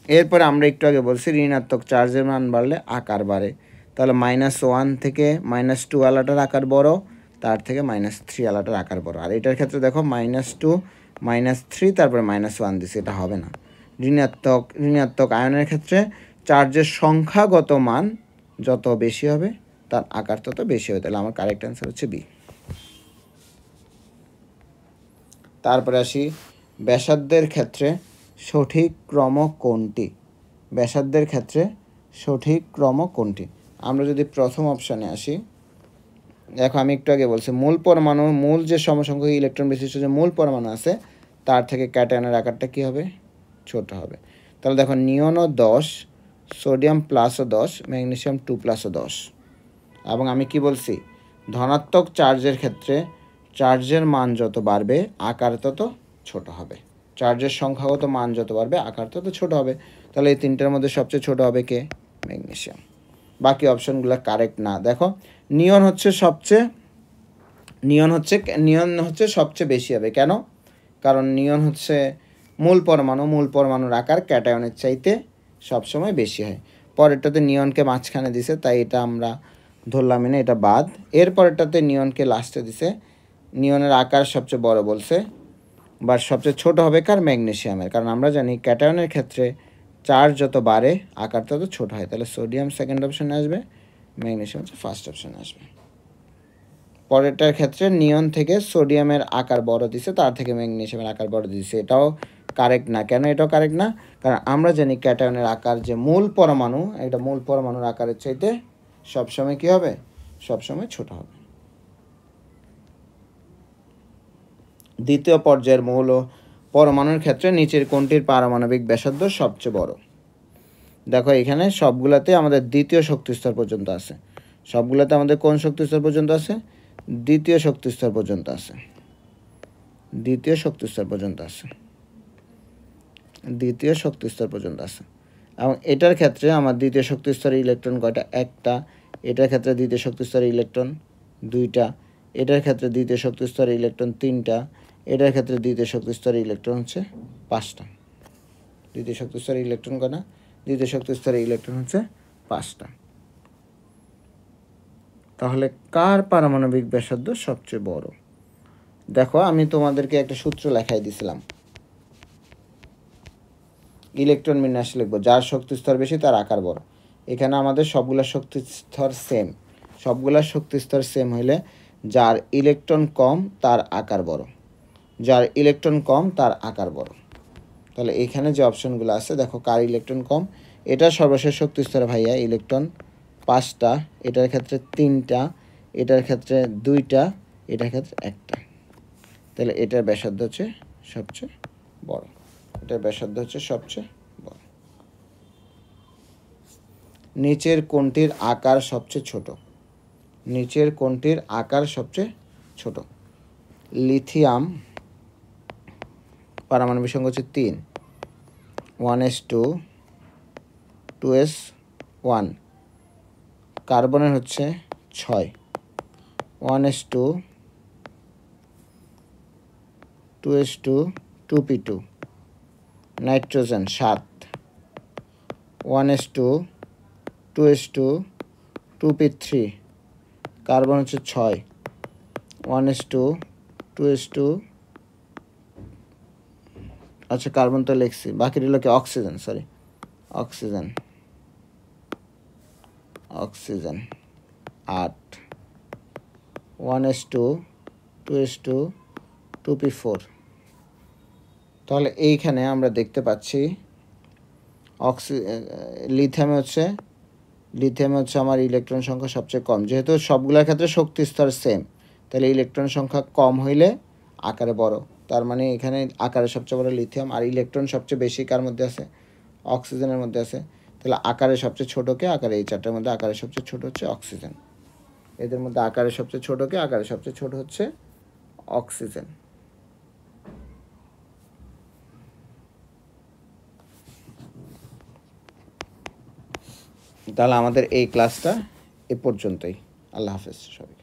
এরপরে আমরা একটু আগে বলছি ঋণাত্মক চার্জের মান বাড়লে আকার বাড়ে, তাহলে -1 থেকে -2 আলাটার আকার বড়, তার থেকে -3 আলাটার আকার বড়। আর এটার ক্ষেত্রে দেখো -2, -3, তারপরে -1 দিছে, এটা হবে না। ঋণাত্মক আয়নের ক্ষেত্রে চার্জের সংখ্যাগত মান যত বেশি হবে তার আকার তত বেশি হবে। তাহলে আমার কারেক্ট অ্যান্সার হচ্ছে বি। তারপরে আসি ব্যাসার্ধের ক্ষেত্রে সঠিক ক্রম কোনটি? ব্যাসার্ধের ক্ষেত্রে সঠিক ক্রম কোনটি? আমরা যদি প্রথম অপশানে আসি, দেখো আমি একটু আগে বলছি মূল যে সমসংখ্যক ইলেকট্রন বিশিষ্ট যে মূল পরমাণু আছে তার থেকে ক্যাটায়নের আকারটা কী হবে? ছোট হবে। তাহলে দেখো নিয়নও 10, সোডিয়াম প্লাসও 10, ম্যাগনেসিয়াম 2+ও 10। এবং আমি কি বলছি? ধনাত্মক চার্জের ক্ষেত্রে চার্জের মান যত বাড়বে আকার তত ছোট হবে, চার্জের সংখ্যাগত মান যত বাড়বে আকার তত ছোট হবে। তাহলে এই তিনটার মধ্যে সবচেয়ে ছোট হবে কে? ম্যাগনেসিয়াম। বাকি অপশনগুলো কারেক্ট না। দেখো নিয়ন হচ্ছে সবচেয়ে বেশি হবে। কেন? কারণ নিয়ন হচ্ছে মূল পরমাণুর আকার ক্যাটায়নের চাইতে সবসময় বেশি হয়। পরেরটাতে নিয়নকে মাঝখানে দিছে, তাই এটা আমরা ধরলামই না, এটা বাদ। এরপরেরটাতে নিয়নকে লাস্টে দিছে, নিয়নের আকার সবচেয়ে বড় বলছে, বা সবচেয়ে ছোট হবে কার? ম্যাগনেসিয়ামের। কারণ আমরা জানি ক্যাটায়নের ক্ষেত্রে চার্জ যত বাড়ে আকার তত ছোট হয়। তাহলে সোডিয়াম সেকেন্ড অপশনে আসবে, ম্যাগনেসিয়াম হচ্ছে ফার্স্ট অপশনে আসবে। পরেরটার ক্ষেত্রে নিয়ন থেকে সোডিয়ামের আকার বড় দিছে, তার থেকে ম্যাগনেসিয়ামের আকার বড় দিছে, এটাও কারেক্ট না। কেন এটাও কারেক্ট না? কারণ আমরা জানি ক্যাটায়নের আকার যে মূল পরমাণুর আকারের চাইতে সবসময় কী হবে? সবসময় ছোট হবে। দ্বিতীয় পর্যায়ের মৌল পরমাণুর ক্ষেত্রে নিচের কোনটির পারমাণবিক ব্যাসার্ধ সবচেয়ে বড়? দেখো এখানে সবগুলাতে আমাদের দ্বিতীয় শক্তিস্তর পর্যন্ত আছে। সবগুলোতে আমাদের কোন শক্তি স্তর পর্যন্ত আছে? দ্বিতীয় শক্তি স্তর পর্যন্ত আছে। দ্বিতীয় শক্তি স্তর পর্যন্ত আছে। দ্বিতীয় শক্তি স্তর পর্যন্ত আছে। এবং এটার ক্ষেত্রে আমার দ্বিতীয় শক্তি স্তরের ইলেকট্রন কয়টা? একটা। এটার ক্ষেত্রে দ্বিতীয় শক্তি স্তরের ইলেকট্রন দুইটা। এটার ক্ষেত্রে দ্বিতীয় শক্তি স্তরের ইলেকট্রন তিনটা। এটার ক্ষেত্রে দ্বিতীয় শক্তি স্তরের ইলেকট্রন হচ্ছে পাঁচটা। দ্বিতীয় শক্তি স্তরের ইলেকট্রন কয়টা? দ্বিতীয় শক্তি স্তরের ইলেকট্রন হচ্ছে পাঁচটা। তাহলে কার পারমাণবিক ব্যাসার্ধ সবচেয়ে বড়? দেখো আমি তোমাদেরকে একটা সূত্র লেখাই দিছিলাম। ইলেকট্রন বিন্যাস লিখবো, যার শক্তি স্তর বেশি তার আকার বড়। এখানে আমাদের সবগুলা শক্তি স্তর সেম। সবগুলা শক্তি স্তর সেম হইলে যার ইলেকট্রন কম তার আকার বড়। যার ইলেকট্রন কম তার আকার বড়। তাহলে এখানে যে অপশনগুলো আছে দেখো, কার ইলেকট্রন কম? এটা সর্বশেষ শক্তি স্তরে ভাইয়া ইলেকট্রন পাঁচটা, এটার ক্ষেত্রে তিনটা, এটার ক্ষেত্রে দুইটা, এটার ক্ষেত্রে একটা। তাহলে এটার ব্যাসার্ধ হচ্ছে সবচেয়ে বড়। এটার ব্যাসার্ধ হচ্ছে সবচেয়ে বড়। নিচের কোনটির আকার সবচেয়ে ছোট? নিচের কোনটির আকার সবচেয়ে ছোট? লিথিয়াম পারমাণবিক সংখ্যা হচ্ছে 3, 1s2, 2s1। কার্বনের হচ্ছে 6, 1s2, 2s2, 2p2। Nitrogen 7, 1s2, 2s2, 2p3। Carbon হচ্ছে 6, 1s2, 2s2। আচ্ছা কার্বন তো লিখছি, বাকি রইল কি? Oxygen, sorry oxygen. Oxygen 8, 1s2, 2s2, 2p4। তাহলে এইখানে আমরা দেখতে পাচ্ছি লিথিয়ামে হচ্ছে আমার ইলেকট্রন সংখ্যা সবচেয়ে কম। যেহেতু সবগুলোর ক্ষেত্রে শক্তি স্তর সেম, তাহলে ইলেকট্রন সংখ্যা কম হইলে আকারে বড়। তার মানে এখানে আকারে সবচেয়ে বড় লিথিয়াম। আর ইলেকট্রন সবচেয়ে বেশি কার মধ্যে আছে? অক্সিজেনের মধ্যে আছে। তাহলে আকারে সবচেয়ে ছোটোকে, আকারে এই চারটার মধ্যে আকারে সবচেয়ে ছোট হচ্ছে অক্সিজেন। এদের মধ্যে আকারে সবচেয়ে ছোটোকে, আকারে সবচেয়ে ছোট হচ্ছে অক্সিজেন। তাহলে আমাদের এই ক্লাসটা এ পর্যন্তই। আল্লাহ হাফেজ সবাই।